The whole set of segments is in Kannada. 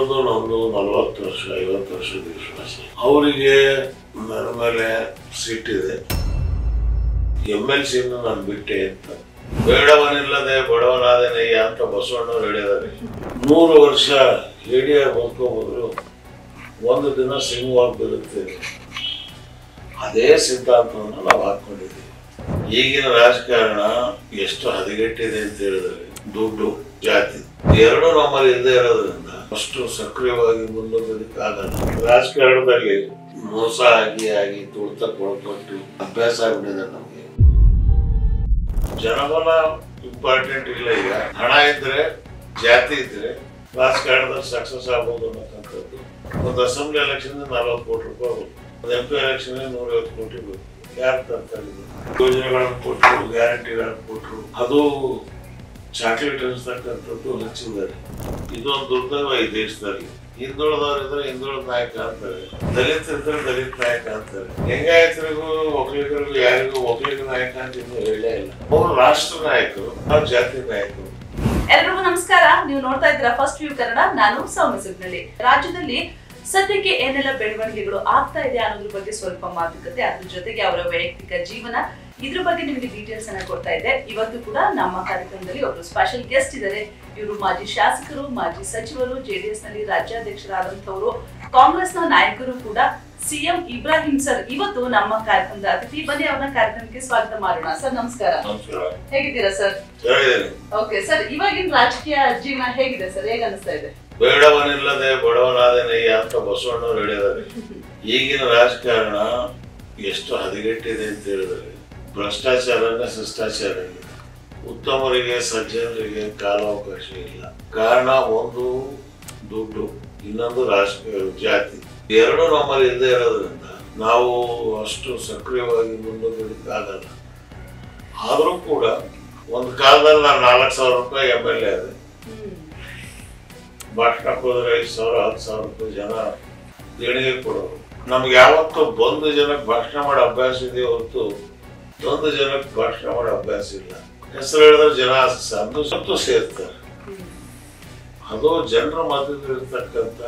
ಅವ್ರದ್ದು ನಮ್ದು 40 ವರ್ಷ 50 ವರ್ಷದ ವಿಶ್ವಾಸ. ಅವರಿಗೆ ನನ್ನ ಮೇಲೆ ಸಿಟ್ಟಿದೆ. MLC ನಾನು ಬಿಟ್ಟೆ ಅಂತ. ಬೇಡವನಿಲ್ಲದೆ ಬಡವನಾದನಯ್ಯ ಅಂತ ಬಸವಣ್ಣವ್ರು ಹೇಳಿದ್ದಾರೆ. 100 ವರ್ಷ ಹೇಡಿಯಾಗಿ ಬದುಕೋಬೋದ್ರು ಒಂದು ದಿನ ಸಿಂಹವಾಗಿ ಬದುಕ್ತೇವೆ. ಅದೇ ಸಿದ್ಧಾಂತವನ್ನು ನಾವು ಹಾಕೊಂಡಿದ್ದೀವಿ. ಈಗಿನ ರಾಜಕಾರಣ ಎಷ್ಟು ಹದಗೆಟ್ಟಿದೆ ಅಂತ ಹೇಳಿದ್ರೆ ದುಡ್ಡು, ಜಾತಿ ಎರಡು ನಮ್ಮಲ್ಲಿ ಇಲ್ಲದೆ ಇರೋದ್ರಿಂದ ಅಷ್ಟು ಸಕ್ರಿಯವಾಗಿ ಮುಂದುವರಿಯಕ್ಕಾಗಲ್ಲ. ರಾಜಕಾರಣದಲ್ಲಿ ಮೋಸ ಆಗಿ ತುಳಿತ ಕೊಟ್ಟು ಅಭ್ಯಾಸ ಆಗ್ಬಿಟ್ಟಿದೆ ನಮಗೆ. ಜನಬಲ ಇಂಪಾರ್ಟೆಂಟ್ ಇಲ್ಲ. ಈಗ ಹಣ ಇದ್ರೆ, ಜಾತಿ ಇದ್ರೆ ರಾಜಕಾರಣದಲ್ಲಿ ಸಕ್ಸಸ್ ಆಗ್ಬೋದು ಅನ್ನೋಕ್ಕಂಥದ್ದು. ಒಂದು ಅಸೆಂಬ್ಲಿ ಎಲೆಕ್ಷನ್ 40 ಕೋಟಿ ರೂಪಾಯಿ ಬೇಕು. ಒಂದು MP ಎಲೆಕ್ಷನ್ 150 ಕೋಟಿ ಬೇಕು. ಯಾರು ತರ್ತಾರೆ? ಯೋಜನೆಗಳನ್ನು ಕೊಟ್ಟರು, ಗ್ಯಾರಂಟಿಗಳನ್ನು ಕೊಟ್ಟರು, ಅದು ಚಾಕ್ಲೇಟ್ ಅನಿಸ್ತಕ್ಕಂಥದ್ದು ಹಂಚಿದ್ದಾರೆ. ಇದೊಂದು ದುರ್ದೈವ ಈ ದೇಶದಲ್ಲಿ. ಹಿಂದುಳಿದವರಿದ್ರೆ ಹಿಂದುಳಿದ ನಾಯಕ ಅಂತಾರೆ, ದಲಿತರಿದ್ರೆ ದಲಿತ ನಾಯಕ ಅಂತಾರೆ. ಲಿಂಗಾಯತರಿಗೂ ಒಕ್ಕಲಿಗರಿಗೂ ಯಾರಿಗೂ ಒಕ್ಕಲಿಗ ನಾಯಕ ಅಂತ ಇನ್ನೂ ಹೇಳೇ ಇಲ್ಲ. ಅವರು ರಾಷ್ಟ್ರ ನಾಯಕರು, ನಾವು ಜಾತಿ ನಾಯಕರು. ಎಲ್ರಿಗೂ ನಮಸ್ಕಾರ. ನೀವು ನೋಡ್ತಾ ಇದ್ದೀರಾ ಫಸ್ಟ್ ವ್ಯೂ ಕನ್ನಡ. ನಾನು ಸೌಮ್ಯ ಸುಗ್ನಳ್ಳಿ. ರಾಜ್ಯದಲ್ಲಿ ಸದ್ಯಕ್ಕೆ ಏನೆಲ್ಲ ಬೆಳವಣಿಗೆಗಳು ಆಗ್ತಾ ಇದೆ ಅನ್ನೋದ್ರ ಬಗ್ಗೆ ಸ್ವಲ್ಪ ಮಾತುಕತೆ, ಅದ್ರ ಜೊತೆಗೆ ಅವರ ವೈಯಕ್ತಿಕ ಜೀವನ, ಇದ್ರ ಬಗ್ಗೆ ನಿಮಗೆ ಡೀಟೇಲ್ಸ್ ಅನ್ನ ಕೊಡ್ತಾ ಇದೆ. ಇವತ್ತು ಕೂಡ ನಮ್ಮ ಕಾರ್ಯಕ್ರಮದಲ್ಲಿ ಒಬ್ಬರು ಸ್ಪೆಷಲ್ ಗೆಸ್ಟ್ ಇದ್ದಾರೆ. ಇವರು ಮಾಜಿ ಶಾಸಕರು, ಮಾಜಿ ಸಚಿವರು, JDS ನಲ್ಲಿ ರಾಜ್ಯಾಧ್ಯಕ್ಷರಾದಂತವರು, ಕಾಂಗ್ರೆಸ್ನ ನಾಯಕರು ಕೂಡ, CM ಇಬ್ರಾಹಿಂ ಸರ್ ಇವತ್ತು ನಮ್ಮ ಕಾರ್ಯಕ್ರಮದ ಅತಿಥಿ. ಬನ್ನಿ ಅವರ ಕಾರ್ಯಕ್ರಮಕ್ಕೆ ಸ್ವಾಗತ ಮಾಡೋಣ. ಸರ್ ನಮಸ್ಕಾರ. ಹೇಗಿದ್ದೀರಾ ಸರ್? ಓಕೆ ಸರ್, ಇವಾಗಿನ ರಾಜಕೀಯ ಜೀವನ ಹೇಗಿದೆ ಸರ್? ಹೇಗೆ ಅನಿಸ್ತಾ ಇದೆ? ಬೇಡವನಿಲ್ಲದೆ ಬಡವನಾದನಯ್ಯ ಅಂತ ಬಸವಣ್ಣವ್ರು ಹೇಳಿದ್ದಾರೆ. ಈಗಿನ ರಾಜಕಾರಣ ಎಷ್ಟು ಹದಗೆಟ್ಟಿದೆ ಅಂತ ಹೇಳಿದ್ರೆ ಭ್ರಷ್ಟಾಚಾರನೇ ಶಿಷ್ಟಾಚಾರ ಇಲ್ಲ. ಉತ್ತಮರಿಗೆ ಸಜ್ಜನರಿಗೆ ಕಾಲಾವಕಾಶ ಇಲ್ಲ. ಕಾರಣ ಒಂದು ದುಡ್ಡು, ಇನ್ನೊಂದು ರಾಜಕೀಯ ಜಾತಿ. ಎರಡು ನಮ್ಮಲ್ಲಿ ಇಲ್ಲದೆ ಇರೋದ್ರಿಂದ ನಾವು ಅಷ್ಟು ಸಕ್ರಿಯವಾಗಿ ಮುಂದುವರಿಯಕ್ಕಾಗಲ್ಲ. ಆದರೂ ಕೂಡ ಒಂದು ಕಾಲದಲ್ಲಿ ನಾನು 4,000 ರೂಪಾಯಿ MLA ಆದೆ. ಭಾಷಣಕ್ಕೆ ಹೋದ್ರೆ 5,000 10,000 ರೂಪಾಯಿ ಜನ ದೇಣಿಗೆ ಕೊಡೋರು. ನಮ್ಗೆ ಯಾವತ್ತೂ ಬಂದು ಜನಕ್ಕೆ ಭಾಷಣ ಮಾಡೋ ಅಭ್ಯಾಸ ಇದೆ ಹೊರತು ಒಂದು ಜನಕ್ಕೆ ಭಾಷಣ ಮಾಡೋ ಅಭ್ಯಾಸ ಇಲ್ಲ. ಹೆಸರು ಹೇಳಿದ್ರೆ ಜನ ಸಂತು ಸೇರ್ತಾರೆ. ಅದು ಜನರ ಮಧ್ಯದಲ್ಲಿರ್ತಕ್ಕಂಥ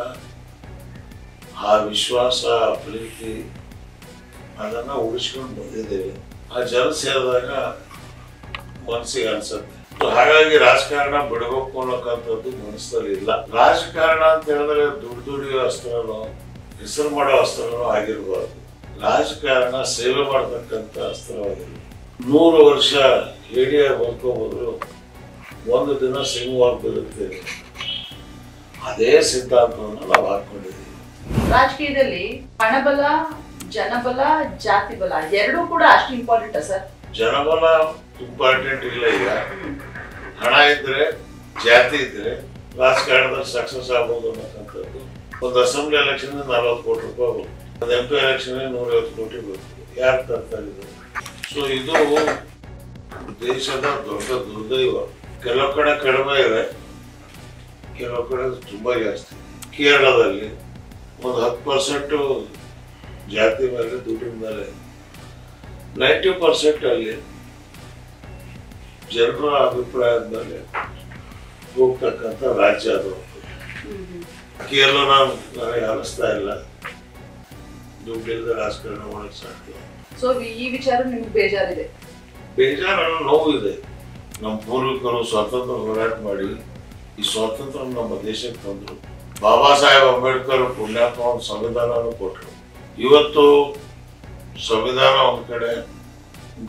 ಆ ವಿಶ್ವಾಸ, ಪ್ರೀತಿ ಅದನ್ನ ಉಳಿಸ್ಕೊಂಡು ಬಂದಿದ್ದೇವೆ. ಆ ಜನ ಸೇರಿದಾಗ ಮನಸ್ಸಿಗೆ ಅನ್ಸುತ್ತೆ. ಹಾಗಾಗಿ ರಾಜಕಾರಣ ಬಿಡಬೇಕು ಅನ್ನೋಕ್ಕಂಥದ್ದು ಮನಸ್ಸಲ್ಲಿ ಇಲ್ಲ. ರಾಜಕಾರಣ ಅಂತ ಹೇಳಿದ್ರೆ ದುಡಿಯೋ ಅಸ್ತ್ರನೋ ಹೆಸರು ಮಾಡೋ ಅಸ್ತ್ರನೋ ಆಗಿರ್ಬಾರ್ದು. ರಾಜಕಾರಣ ಸೇವೆ ಮಾಡತಕ್ಕಂಥ ಅಸ್ತ್ರವಾಗಿರ್ಬೇಕು. 100 ವರ್ಷ ಹೇಡಿಯಾಗಿ ಬದುಕೋಬೋದ್ರು ಒಂದು ದಿನ ಸಿಂಹವಾಗಿ ಬದುಕ್ತೇವೆ. ಅದೇ ಸಿದ್ಧಾಂತವನ್ನು ನಾವು ಹಾಕೊಂಡಿದ್ದೀವಿ. ರಾಜಕೀಯದಲ್ಲಿ ಹಣಬಲ, ಜನಬಲ, ಜಾತಿ ಬಲ ಎರಡೂ ಕೂಡ ಅಷ್ಟು ಇಂಪಾರ್ಟೆಂಟ್ ಸರ್? ಜನಬಲ ಇಂಪಾರ್ಟೆಂಟ್ ಇಲ್ಲ. ಈಗ ಹಣ ಇದ್ರೆ, ಜಾತಿ ಇದ್ರೆ ರಾಜಕಾರಣದಲ್ಲಿ ಸಕ್ಸಸ್ ಆಗ್ಬೋದು ಅನ್ನೋಕ್ಕಂಥದ್ದು. ಒಂದು ಅಸೆಂಬ್ಲಿ ಎಲೆಕ್ಷನ್ 40 ಕೋಟಿ ರೂಪಾಯಿ ಬೇಕು. ಒಂದು MP ಎಲೆಕ್ಷನ್ 150 ಕೋಟಿ ಬೇಕು. ಯಾರು ತರ್ತಾರೆ? ಸೊ ಇದು ದೇಶದ ದೊಡ್ಡ ದುರ್ದೈವ. ಕೆಲವು ಕಡೆ ಕಡಿಮೆ ಇದೆ, ಕೆಲವು ಕಡೆ ತುಂಬಾ ಜಾಸ್ತಿ. ಕೇರಳದಲ್ಲಿ ಒಂದು 10% ಜಾತಿ ಮೇಲೆ, ದುಡ್ಡಿನ ಮೇಲೆ, 90% ಅಲ್ಲಿ ಜನರ ಅಭಿಪ್ರಾಯದ ಮೇಲೆ ಹೋಗ್ತಕ್ಕಂಥ ರಾಜ್ಯ ಅದು. ಕೇರಳ ನನಗೆ ಅನಿಸ್ತಾ ಇಲ್ಲ ದುಡ್ಡಿಲ್ಲದೆ ರಾಜಕಾರಣ ಮಾಡಕ್ ಸಾಧ್ಯ. ಸೊ ಈ ವಿಚಾರ ನಿಮ್ಗೆ ಬೇಜಾರಿದೆ? ಬೇಜಾರಲ್ಲ, ನೋವಿದೆ. ನಮ್ಮ ಪೂರ್ವಿಕರು ಸ್ವಾತಂತ್ರ್ಯ ಹೋರಾಟ ಮಾಡಿ ಈ ಸ್ವಾತಂತ್ರ್ಯ ನಮ್ಮ ದೇಶಕ್ಕೆ ತಂದರು. ಬಾಬಾ ಸಾಹೇಬ್ ಅಂಬೇಡ್ಕರ್ ಪುಣ್ಯಾತ್ಮ ಒಂದು ಸಂವಿಧಾನನೂ ಕೊಟ್ಟರು. ಇವತ್ತು ಸಂವಿಧಾನ ಒಂದ್ ಕಡೆ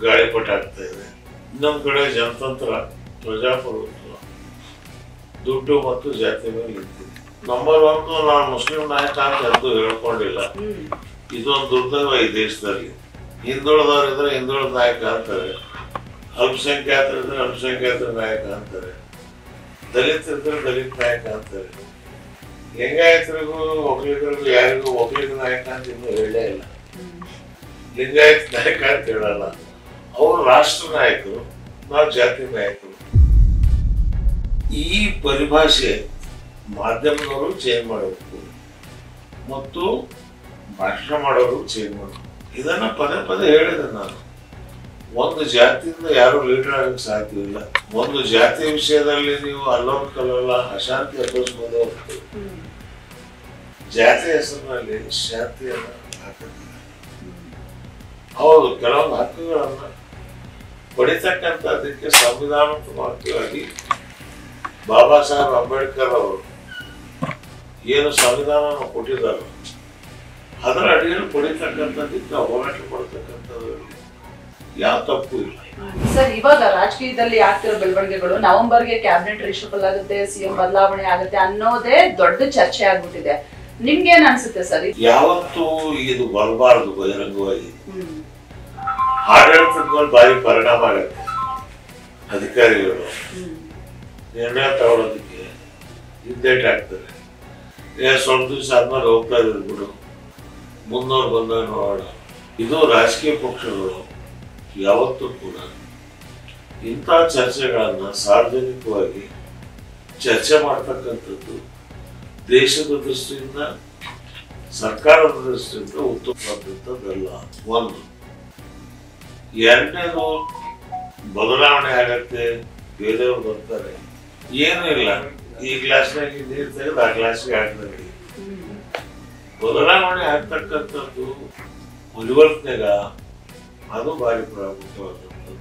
ಗಾಳಿಪಟ ಆಗ್ತಾ ಇದೆ, ಇನ್ನೊಂದು ಕಡೆ ಜನತಂತ್ರ, ಪ್ರಜಾಪ್ರಭುತ್ವ, ದುಡ್ಡು ಮತ್ತು ಜಾತಿ ಮೇಲೆ ನಿಂತಿದೆ. ನಂಬರ್ 1 ನಾನು ಮುಸ್ಲಿಂ ನಾಯಕ ಅಂತ ಎಂದೂ ಹೇಳ್ಕೊಂಡಿಲ್ಲ. ಇದೊಂದು ದುರ್ದೈವ ಈ ದೇಶದಲ್ಲಿ. ಹಿಂದುಳಿದವರಿದ್ರೆ ಹಿಂದುಳಿದ ನಾಯಕ ಅಂತಾರೆ, ಅಲ್ಪಸಂಖ್ಯಾತರಿದ್ರೆ ಅಲ್ಪಸಂಖ್ಯಾತರ ನಾಯಕ ಅಂತಾರೆ, ದಲಿತರಿದ್ರೆ ದಲಿತ ನಾಯಕ ಅಂತಾರೆ. ಲಿಂಗಾಯತರಿಗೂ ಒಕ್ಕಲಿಗರಿಗೂ ಯಾರಿಗೂ ಒಕ್ಕಲಿಗ ನಾಯಕ ಅಂತ ಇನ್ನೂ ಹೇಳೇ ಇಲ್ಲ. ಲಿಂಗಾಯತ ನಾಯಕ ಅಂತ ಹೇಳಲ್ಲ. ಅವರು ರಾಷ್ಟ್ರ ನಾಯಕರು, ನಾವು ಜಾತಿ ನಾಯಕರು. ಈ ಪರಿಭಾಷೆ ಮಾಧ್ಯಮದವರು ಚೇಂಜ್ ಮಾಡಬೇಕು ಮತ್ತು ಭಾಷಣ ಮಾಡೋರು ಚೇಂಜ್ ಮಾಡಬೇಕು. ಇದನ್ನ ಪದೇ ಪದೇ ಹೇಳಿದೆ ನಾನು. ಒಂದು ಜಾತಿಯಿಂದ ಯಾರು ಲೀಡರ್ ಆಗಕ್ಕೆ ಸಾಧ್ಯವಿಲ್ಲ. ಒಂದು ಜಾತಿಯ ವಿಷಯದಲ್ಲಿ ನೀವು ಅಲ್ಲೊಂದು ಕಲ್ಲಲ್ಲ ಅಶಾಂತಿ ಎಬ್ಬಿಸ್ಬೋದೇ ಹೊರತು ಜಾತಿ ಹೆಸರಿನಲ್ಲಿ ಶಾಂತಿಯನ್ನು ಹಾಕುತ್ತಿಲ್ಲ. ಹೌದು, ಕೆಲವೊಂದು ಹಕ್ಕುಗಳನ್ನು ಪಡಿತಕ್ಕಂಥದ್ದಕ್ಕೆ ಸಂವಿಧಾನಾತ್ಮಕವಾಗಿ ಬಾಬಾ ಸಾಹೇಬ್ ಅಂಬೇಡ್ಕರ್ ಅವರು ಏನು ಸಂವಿಧಾನ ಕೊಟ್ಟಿದ್ದಾರೆ ಅದರ ಅಡಿಯಲ್ಲಿ ಪಡಿತಕ್ಕಂಥದ್ದಕ್ಕೆ ನಾವು ಹೋರಾಟ ಪಡ್ತಕ್ಕಂಥದ್ರಲ್ಲಿ ಯಾವ ತಪ್ಪು ಇಲ್ಲ. ಸರ್, ಇವಾಗ ರಾಜಕೀಯದಲ್ಲಿ ಆಗ್ತಿರೋ ಬೆಳವಣಿಗೆಗಳು ನವೆಂಬರ್ಗೆ ಕ್ಯಾಬಿನೆಟ್ ರಿಶಫಲ್ ಆಗುತ್ತೆ, ಸಿಎಂ ಬದಲಾವಣೆ ಆಗುತ್ತೆ ಅನ್ನೋದೇ ದೊಡ್ಡ ಚರ್ಚೆ ಆಗ್ಬಿಟ್ಟಿದೆ. ನಿಮ್ಗೆ ಏನ್ ಅನ್ಸುತ್ತೆ ಸರ್? ಯಾವತ್ತೂ ಇದು ಬರಬಾರದು ಬಹಿರಂಗವಾಗಿ. ಆಡಳಿತದ ಮೇಲೆ ಭಾರಿ ಪರಿಣಾಮ ಆಗುತ್ತೆ. ಅಧಿಕಾರಿಗಳು ನಿರ್ಣಯ ತಗೊಳ್ಳೋದಕ್ಕೆ ಹಿಂದೇಟ್ ಆಗ್ತಾರೆ. ಸ್ವಲ್ಪ ದಿವಸ ಆದ್ಮೇಲೆ ಹೋಗ್ತಾ ಇದ್ರು ಬಿಡು, ಮುನ್ನೋರು ಬಂದಾಗ ನೋಡೋಣ. ಇದು ರಾಜಕೀಯ ಪಕ್ಷಗಳು ಯಾವತ್ತೂ ಕೂಡ ಇಂಥ ಚರ್ಚೆಗಳನ್ನ ಸಾರ್ವಜನಿಕವಾಗಿ ಚರ್ಚೆ ಮಾಡ್ತಕ್ಕಂಥದ್ದು ದೇಶದ ದೃಷ್ಟಿಯಿಂದ, ಸರ್ಕಾರದ ದೃಷ್ಟಿಯಿಂದ ಉತ್ತಮವಾದಂಥದ್ದಲ್ಲ. ಒಂದು. ಎರಡನೇದು, ಬದಲಾವಣೆ ಆಗತ್ತೆ, ಬೇರೆಯವ್ರು ಬರ್ತಾರೆ, ಏನೂ ಇಲ್ಲ, ಈ ಗ್ಲಾಸ್ನಾಗ ನೀರು ತೆಗೆದು ಆ ಗ್ಲಾಸ್ಗೆ ಹಾಕಿದ್ರೆ ಬದಲಾವಣೆ ಆಗ್ತಕ್ಕಂಥದ್ದು ಪರಿವರ್ತನೆಗ ಅದು ಭಾರಿ ಪ್ರಾಮುಖ್ಯವಾದಂಥದ್ದು.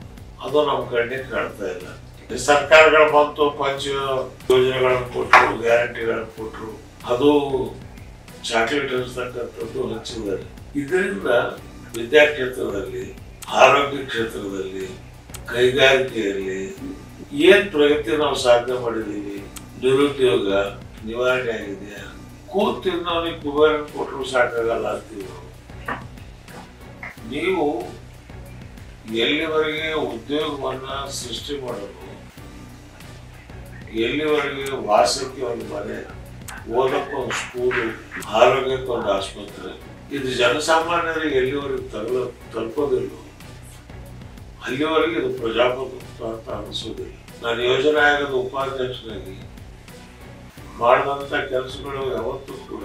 ಅದು ನಮ್ಮ ಕಣ್ಣಿಗೆ ಕಾಣ್ತಾ ಇಲ್ಲ. ಸರ್ಕಾರಗಳು ಬಂತು, ಪಂಚ ಯೋಜನೆಗಳನ್ನು ಕೊಟ್ಟರು, ಗ್ಯಾರಂಟಿಗಳನ್ನು ಕೊಟ್ಟರು, ಅದು ಚಾಕ್ಲೇಟ್ ಹಂಚತಕ್ಕಂಥದ್ದು ಹಂಚಿದ್ದಾರೆ. ಇದರಿಂದ ವಿದ್ಯಾಕ್ಷೇತ್ರದಲ್ಲಿ, ಆರೋಗ್ಯ ಕ್ಷೇತ್ರದಲ್ಲಿ, ಕೈಗಾರಿಕೆಯಲ್ಲಿ ಏನ್ ಪ್ರಗತಿ ನಾವು ಸಾಧನೆ ಮಾಡಿದೀವಿ? ನಿರುದ್ಯೋಗ ನಿವಾರಣೆ ಆಗಿದೆಯಾ? ಕೂತಿದ್ದವನಿಗೆ ಕುಬೇರ ಕೊಟ್ಟರು ಸಾಕಾಗಲ್ಲ ಅಂತೀವಿ ನಾವು. ನೀವು ಎಲ್ಲಿವರೆಗೆ ಉದ್ಯೋಗವನ್ನ ಸೃಷ್ಟಿ ಮಾಡೋದು, ಎಲ್ಲಿವರೆಗೆ ವಾಸಕ್ಕೆ ಒಂದು ಮನೆ, ಓದಕ್ಕೊಂದು ಸ್ಕೂಲು, ಆರೋಗ್ಯಕ್ಕೊಂದು ಆಸ್ಪತ್ರೆ, ಇದು ಜನಸಾಮಾನ್ಯರಿಗೆ ಎಲ್ಲಿವರೆಗೆ ತಲುಪೋದಿಲ್ಲ ಅಲ್ಲಿವರೆಗೆ ಇದು ಪ್ರಜಾಪ್ರಭುತ್ವ ಅಂತ ಅನಿಸೋದಿಲ್ಲ. ನಾನು ಯೋಜನಾ ಆಯೋಗದ ಉಪಾಧ್ಯಕ್ಷನಾಗಿ ಮಾಡಿದಂಥ ಕೆಲಸಗಳು ಯಾವತ್ತೂ ಕೂಡ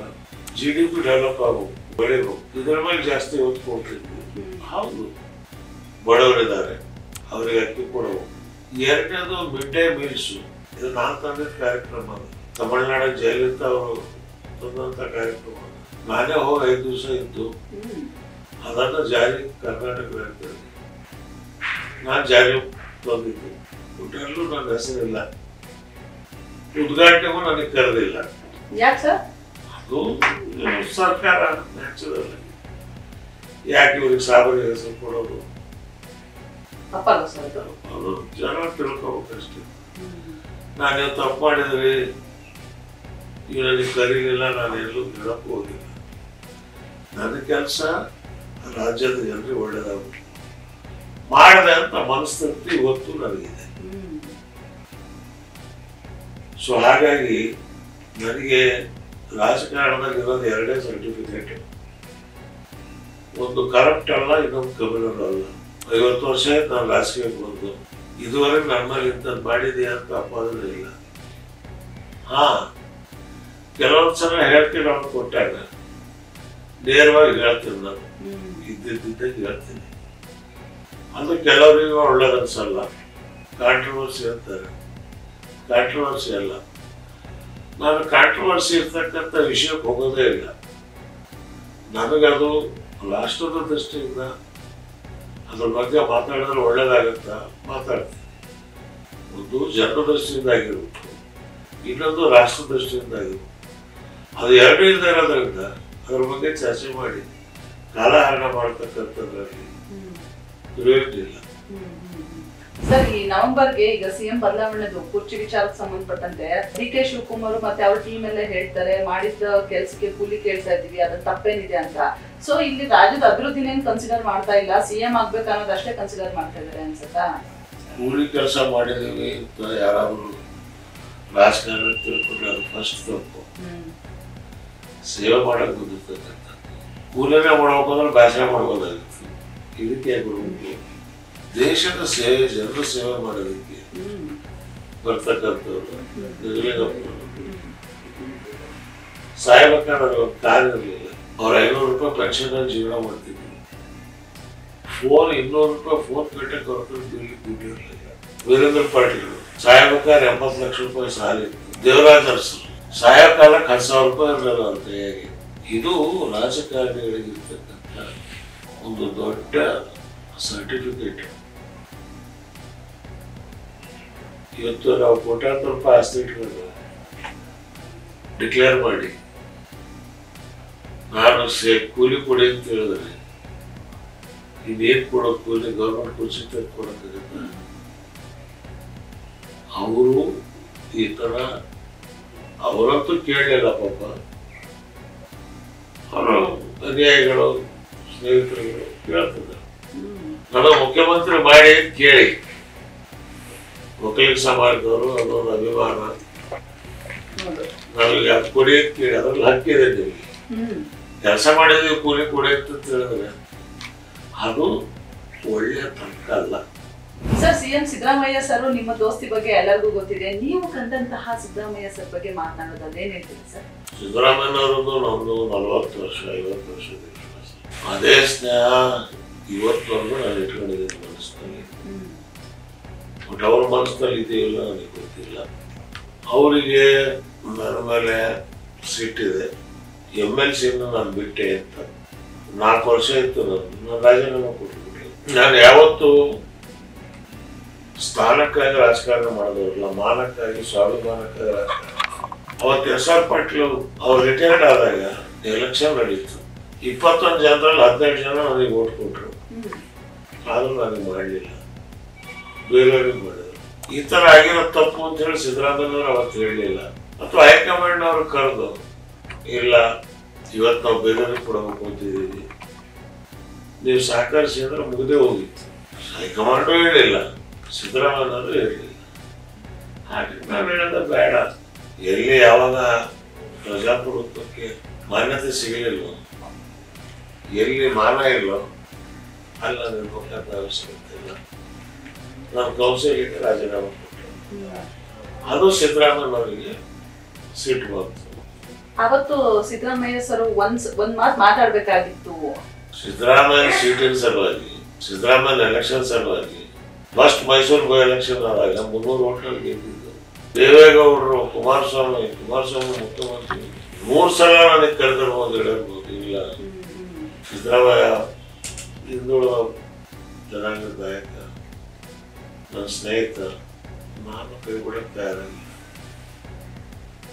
GDP ಡೆವಲಪ್ ಆಗಬೇಕು, ಬೆಳಿಬೇಕು, ಇದರ ಮೇಲೆ ಜಾಸ್ತಿ ಒತ್ತು ಕೊಟ್ಟಿದ್ವಿ. ಹೌದು, ಬಡವರಿದ್ದಾರೆ, ಅವರಿಗೆ ಅಕ್ಕಿ ಕೊಡಬೇಕು. ಎರಡನೇದು ಮಿಡ್ ಡೇ ಮೀಲ್ಸು. ಇದು ನಾನು ತಂದಿದ್ದ ಕಾರ್ಯಕ್ರಮ. ಅದು ತಮಿಳುನಾಡು ಜಯಲಲಿತಾ ಅವರು ತಂದಂಥ ಕಾರ್ಯಕ್ರಮ. ನಾನೇ ಹೋಗಿ 5 ದಿವಸ ಇದ್ದು ಅದನ್ನು ಜಾರಿ ಕರ್ನಾಟಕ ರಾಜ್ಯದಲ್ಲಿ ನಾನು ಜಾರಿ ತಂದಿದ್ದು. ಊಟಲ್ಲೂ ನನ್ನ ಹೆಸರಿಲ್ಲ, ಉದ್ಘಾಟನೆಗೂ ನನಗೆ ಕರೆದಿಲ್ಲ. ಯಾಕೆ ಸರ್? ಅದು ಸರ್ಕಾರ ನ್ಯಾಚುರಲ್. ಯಾಕೆ ಇವ್ರಿಗೆ ಸಾಬರಿಗೆ ಹೆಸರು ಕೊಡೋದು? ಅದು ಜನ ತಿಳ್ಕೋಬೇಕಷ್ಟೇ. ನಾನೇನು ತಪ್ಪು ಮಾಡಿದ್ರಿ, ಇವ್ ನನಗೆ ಕರೀಲಿಲ್ಲ, ನಾನು ಎಲ್ಲೂ ಹೇಳಕ್ ಹೋಗಿಲ್ಲ. ನನ್ನ ಕೆಲಸ ರಾಜ್ಯದ ಜನರಿಗೆ ಒಳ್ಳೇದಾಗುತ್ತೆ ಮಾಡಿದೆ ಅಂತ ಮನಸ್ಥಿತಿ ಇವತ್ತು ನನಗಿದೆ. ಸೊ ಹಾಗಾಗಿ ನನಗೆ ರಾಜಕಾರಣದಲ್ಲಿ ಇರೋದು 2 ಸರ್ಟಿಫಿಕೇಟ್. ಒಂದು ಕರಪ್ಟ್ ಅಲ್ಲ, ಇನ್ನೊಂದು ಕ್ರಿಮಿನಲ್ ಅಲ್ಲ. 50 ವರ್ಷ ಆಯ್ತು ನಾನು ರಾಜಕೀಯಕ್ಕೆ ಬಂದು. ಇದುವರೆಗೆ ನನ್ನ ಮೇಲೆ ಇಂಥದ್ದು ಮಾಡಿದೆಯಾ ಅಂತ ಅಪಾದನೆ ಇಲ್ಲ. ಕೆಲವೊಂದ್ಸಲ ಹೇಳಿಕೆಗಳನ್ನು ಕೊಟ್ಟಾಗ ನೇರವಾಗಿ ಹೇಳ್ತೀನಿ, ನಾನು ಇದ್ದಿದ್ದಾಗ ಹೇಳ್ತೀನಿ. ಅದು ಕೆಲವರಿಗೆ ಒಳ್ಳೇದನ್ಸಲ್ಲ, ಕಾಂಟ್ರವರ್ಸಿ ಅಂತಾರೆ. ಕಾಂಟ್ರವರ್ಸಿ ಅಲ್ಲ, ನಾನು ಕಾಂಟ್ರವರ್ಸಿ ಇರ್ತಕ್ಕಂಥ ವಿಷಯಕ್ಕೆ ಹೋಗೋದೇ ಇಲ್ಲ. ನನಗದು ರಾಷ್ಟ್ರದ ದೃಷ್ಟಿಯಿಂದ ಅದ್ರ ಬಗ್ಗೆ ಮಾತಾಡಿದ್ರೆ ಒಳ್ಳೇದಾಗತ್ತಾ ಮಾತಾಡ್ತೀನಿ. ಒಂದು ಜನರ ದೃಷ್ಟಿಯಿಂದ ಆಗಿರ್ಬೇಕು, ಇನ್ನೊಂದು ರಾಷ್ಟ್ರ ದೃಷ್ಟಿಯಿಂದ ಆಗಿರ್ಬೇಕು. ಅದು ಎರಡೂ ಇಲ್ಲದೆ ಇರೋದ್ರಿಂದ ಅದ್ರ ಬಗ್ಗೆ ಚರ್ಚೆ ಮಾಡಿ ಕಾಲಹರಣ ಮಾಡ್ತಕ್ಕಂಥದ್ರಲ್ಲಿ ಪ್ರಯೋಜನ. ಸರ್, ಈ ನವೆಂಬರ್ಗೆ ಈಗ ಸಿಎಂ ಬದಲಾವಣೆದು ಕುರ್ಚಿ ವಿಚಾರಕ್ಕೆ ಸಂಬಂಧಪಟ್ಟಂತೆ DK ಶಿವಕುಮಾರ್ ಮತ್ತೆ ಅವ್ರ ಟೀಮ್ ಎಲ್ಲ ಹೇಳ್ತಾರೆ, ಮಾಡಿದ ಕೆಲಸಕ್ಕೆ ಕೂಲಿ ಕೇಳ್ತಾ ಇದ್ದೀವಿ, ಅದ್ರ ತಪ್ಪೇನಿದೆ ಅಂತ. ಸೊ ಇಲ್ಲಿ ರಾಜ್ಯದ ಅಭಿವೃದ್ಧಿನೇನು ಕನ್ಸಿಡರ್ ಮಾಡ್ತಾ ಇಲ್ಲ, ಸಿಎಂ ಆಗ್ಬೇಕು ಅನ್ನೋದಷ್ಟೇ ಕನ್ಸಿಡರ್ ಮಾಡ್ತಾ ಇದಾರೆ ಅನ್ಸುತ್ತಾ? ಕೂಲಿ ಕೆಲಸ ಮಾಡಿದೀವಿ ಅಂತ ಯಾರಾದ್ರೂ ರಾಜಕಾರಣ ತಿಳ್ಕೊಂಡ್ರೆ ಅದು ಫಸ್ಟ್ ತಪ್ಪು. ಸೇವೆ ಮಾಡಕ್ ಬಂದಿರ್ತಕ್ಕಂಥ ಕೂಲಿನೇ ಮಾಡ್ಬೇಕಂದ್ರೆ ಭಾಷೆ ಮಾಡ್ಬೋದಾಗಿತ್ತು. ಇದಕ್ಕೆ ಬರಬೇಕು, ದೇಶದ ಸೇವೆ, ಜನರ ಸೇವೆ ಮಾಡೋದಕ್ಕೆ ಬರ್ತಕ್ಕಂಥವ್ರು. ಸಾಯಬೇಕಾದ್ರೆ ಅವ್ರ ಕಾರ್ ಇರಲಿಲ್ಲ, ಅವ್ರ 500 ರೂಪಾಯಿ ಪೆನ್ಷನ್ ಜೀವನ ಮಾಡ್ತಿದ್ವಿ. ಫೋನ್ 200 ರೂಪಾಯಿ ಫೋನ್ ಕಟ್ಟಕ್ಕೆ ಹೊರತು ದುಡ್ಡು ಇರಲಿಲ್ಲ. ವೀರೇಂದ್ರ ಪಾಟೀಲ್ ಸಾಯಬೇಕಾದ್ರೆ 80 ಲಕ್ಷ ರೂಪಾಯಿ ಸಾಲ ಇತ್ತು. ದೇವರಾಜ್ ಅರಸರು ಸಾಯಕಾಲಕ್ಕೆ 10,000 ರೂಪಾಯಿ ಇರಲಿಲ್ಲ ಅವ್ರ ಕೈಯಾಗಿ. ಇದು ರಾಜಕಾರಣಿಗಳಿಗಿರ್ತಕ್ಕಂಥ ಒಂದು ದೊಡ್ಡ ಸರ್ಟಿಫಿಕೇಟ್. ಇವತ್ತು ನಾವು ಕೋಟ್ಯಾಂತರ ರೂಪಾಯಿ ಆಸ್ತಿ ಇಟ್ಕೊಂಡು ಡಿಕ್ಲೇರ್ ಮಾಡಿ ನಾನು ಕೂಲಿ ಕೊಡಿ ಅಂತ ಹೇಳಿದ್ರೆ ಇನ್ನೇನು ಕೊಡೋ ಕೂಲಿ ಗೌರ್ಮೆಂಟ್ ಕುರ್ಚಿತ ಕೊಡೋಕ್ಕಾಗತ್ತ? ಅವರು ಈ ಥರ ಅವರಂತೂ ಕೇಳಲಿಲ್ಲ ಪಾಪ. ಅವರ ಅನುಯಾಯಿಗಳು ಸ್ನೇಹಿತರುಗಳು ಕೇಳ್ತಿದ್ದಾರೆ, ನಮ್ಮ ಮುಖ್ಯಮಂತ್ರಿ ಮಾಡಿ ಕೇಳಿ. ಒಕ್ಕಲಿಗ ಸಮಾಜದವರು ಅದೊಂದು ಅಭಿಮಾನ, ನಾವೀಗ ಅದು ಕೊಡಿ ಅಂತ ಕೇಳಿ ಅದ್ರಲ್ಲಿ ಹಕ್ಕಿದೆ. ನಿಮಗೆ ಕೆಲಸ ಮಾಡಿದ್ವಿ ಕೂಲಿ ಕೊಡಿ ಅಂತ ಹೇಳಿದ್ರೆ ಅದು ಒಳ್ಳೆಯ ತರ್ಕ ಅಲ್ಲ. ಸರ್, ಸಿಎಂ ಸಿದ್ದರಾಮಯ್ಯ ಸರ್ ನಿಮ್ಮ ದೋಸ್ತಿ ಬಗ್ಗೆ ಎಲ್ಲರಿಗೂ ಗೊತ್ತಿದೆ. ನೀವು ಕಂಡಂತಹ ಸಿದ್ದರಾಮಯ್ಯ ಸರ್ ಬಗ್ಗೆ ಮಾತನಾಡೋದಾದ್ರೆ ಏನ್ ಹೇಳ್ತೀರಿ ಸರ್? ಸಿದ್ದರಾಮಯ್ಯನವರದ್ದು ನಮ್ದು 40 ವರ್ಷ 50 ವರ್ಷದ ವಿಶ್ವಾಸ. ಅದೇ ಸ್ನೇಹ ಇವತ್ತವರೆಗೂ ನಾನು ಇಟ್ಕೊಂಡಿದ್ದೀನಿ ಮನಸ್ಸಿನಲ್ಲಿ. ಬಟ್ ಅವ್ರ ಮನಸ್ಸಿನಲ್ಲಿ ಇದೆಯಲ್ಲ ನನಗೆ ಗೊತ್ತಿಲ್ಲ. ಅವರಿಗೆ ನನ್ನ ಮೇಲೆ ಸಿಟ್ಟಿದೆ. MLC ನಾನು ಬಿಟ್ಟೆ ಅಂತ 4 ವರ್ಷ ಇತ್ತು. ನಾನು ರಾಜೀನಾಮೆ ಕೊಟ್ಬಿಟ್ಟೆ. ನಾನು ಯಾವತ್ತು ಸ್ಥಾನಕ್ಕಾಗಿ ರಾಜಕಾರಣ ಮಾಡಿದವ್ರಲ್ಲ, ಮಾನಕ್ಕಾಗಿ ಸ್ವಾಭಿಮಾನಕ್ಕಾಗಿ ರಾಜಕಾರಣ. ಅವತ್ತು SR ಪಾಟೀಲ್ ಅವ್ರು ರಿಟೈರ್ಡ್ ಆದಾಗ ಎಲೆಕ್ಷನ್ ನಡೀತು. 21 ಜನರಲ್ಲಿ 17 ಜನ ನನಗೆ ಓಟ್ ಕೊಟ್ಟರು. ಆದ್ರೂ ನನಗೆ ಮಾಡಲಿಲ್ಲ, ಬೇರೆಯವ್ರಿಗೆ ಮಾಡಿದ್ರು. ಈ ಥರ ಆಗಿರೋ ತಪ್ಪು ಅಂತ ಹೇಳಿ ಸಿದ್ದರಾಮಯ್ಯನವ್ರು ಅವತ್ತು ಹೇಳಲಿಲ್ಲ. ಅಥವಾ ಹೈಕಮಾಂಡ್ನವ್ರು ಕರೆದು ಇಲ್ಲ ಇವತ್ತು ನಾವು ಬೇರೆಯವ್ರಿಗೆ ಕೊಡಬೇಕು ಅಂತಿದ್ದೀವಿ, ನೀವು ಸಹಕರಿಸಿ ಅಂದ್ರೆ ಮುಗದೆ ಹೋಗಿತ್ತು. ಹೈಕಮಾಂಡು ಹೇಳಿಲ್ಲ, ಸಿದ್ದರಾಮಯ್ಯನವರು ಹೇಳಿಲ್ಲ. ಹಾಗೆ ನಾನು ಹೇಳಿದ ಬೇಡ, ಎಲ್ಲಿ ಯಾವಾಗ ಪ್ರಜಾಪ್ರಭುತ್ವಕ್ಕೆ ಮಾನ್ಯತೆ ಸಿಗಲಿಲ್ಲ, ಎಲ್ಲಿ ಮಾನ ಇಲ್ಲೋ ಅಲ್ಲಿ ನಾನು ಹೋಗಕ್ಕೆ ಅವಶ್ಯಕತೆ ಇಲ್ಲ. ನಾನು ಕೌನ್ಸಿಲಿಗೆ ರಾಜೀನಾಮೆ ಕೊಟ್ಟೆ. ಅದು ಸಿದ್ದರಾಮಯ್ಯನವರಿಗೆ ಸಿಟ್ಟು ಬಂತು. ಅವತ್ತು ಸಿದ್ದರಾಮಯ್ಯ ಸರ್ ಒಂದ್ ಮಾತು ಮಾತಾಡ್ಬೇಕಾಗಿತ್ತು. ಸಿದ್ದರಾಮಯ್ಯ ಸೀಟಿನ ಸಲುವಾಗಿ, ಸಿದ್ದರಾಮಯ್ಯ ಎಲೆಕ್ಷನ್ ಸಲುವಾಗಿ ಫಸ್ಟ್ ಮೈಸೂರು ಬೈ ಎಲೆಕ್ಷನ್ ಆದಾಗ 300 ಓಟ್ನಲ್ಲಿ ಗೆದ್ದಿದ್ದು. ದೇವೇಗೌಡರು ಕುಮಾರಸ್ವಾಮಿ ಮುಖ್ಯಮಂತ್ರಿ 3 ಸಲ ನನಗೆ ಕರೆದಿರ್ಬೋದು, ಹೇಳಿರ್ಬೋದು. ಇಲ್ಲ, ಸಿದ್ದರಾಮಯ್ಯ ಹಿಂದುಳಿದ ಜನಾಂಗದ ನಾಯಕ, ನನ್ನ ಸ್ನೇಹಿತ, ನಾನು ಕೈ ಬಿಡಕ್ಕೆ ತಯಾರಾಗಿಲ್ಲ.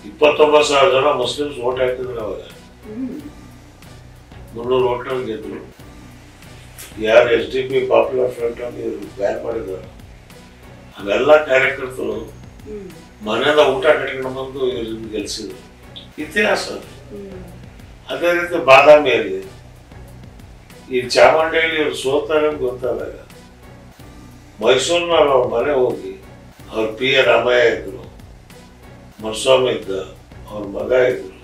29,000 ಜನ ಮುಸ್ಲಿಮ್ಸ್ ಓಟ್ ಹಾಕಿದ್ರು. ಅವಾಗ 300 ಓಟ್ನಲ್ಲಿ ಗೆದ್ರು. ಯಾರು SDP ಪಾಪ್ಯುಲರ್ ಫ್ರಂಟ್ ಅಲ್ಲಿ ಬ್ಯಾನ್ ಮಾಡಿದ್ದಾರೆ, ಅವೆಲ್ಲ ಕಾರ್ಯಕರ್ತರು ಮನೆಯಿಂದ ಊಟ ಕಟ್ಕೊಂಡು ಬಂದು ಇವ್ರನ್ನ ಗೆಲ್ಸಿದ್ರು. ಇತಿಹಾಸ. ಅದೇ ರೀತಿ ಬಾದಾಮಿಯಲ್ಲಿ ಈ ಚಾಮುಂಡಿಯಲ್ಲಿ ಇವ್ರು ಸೋತಾರೆ ಗೊತ್ತಾದಾಗ ಮೈಸೂರಿನಲ್ಲಿ ಅವ್ರ ಮನೆ ಹೋಗಿ ಅವ್ರ PA ರಾಮಯ್ಯ ಇದ್ರು, ಮರುಸ್ವಾಮಿ ಇದ್ದ, ಅವ್ರ ಮಗ ಇದ್ರು,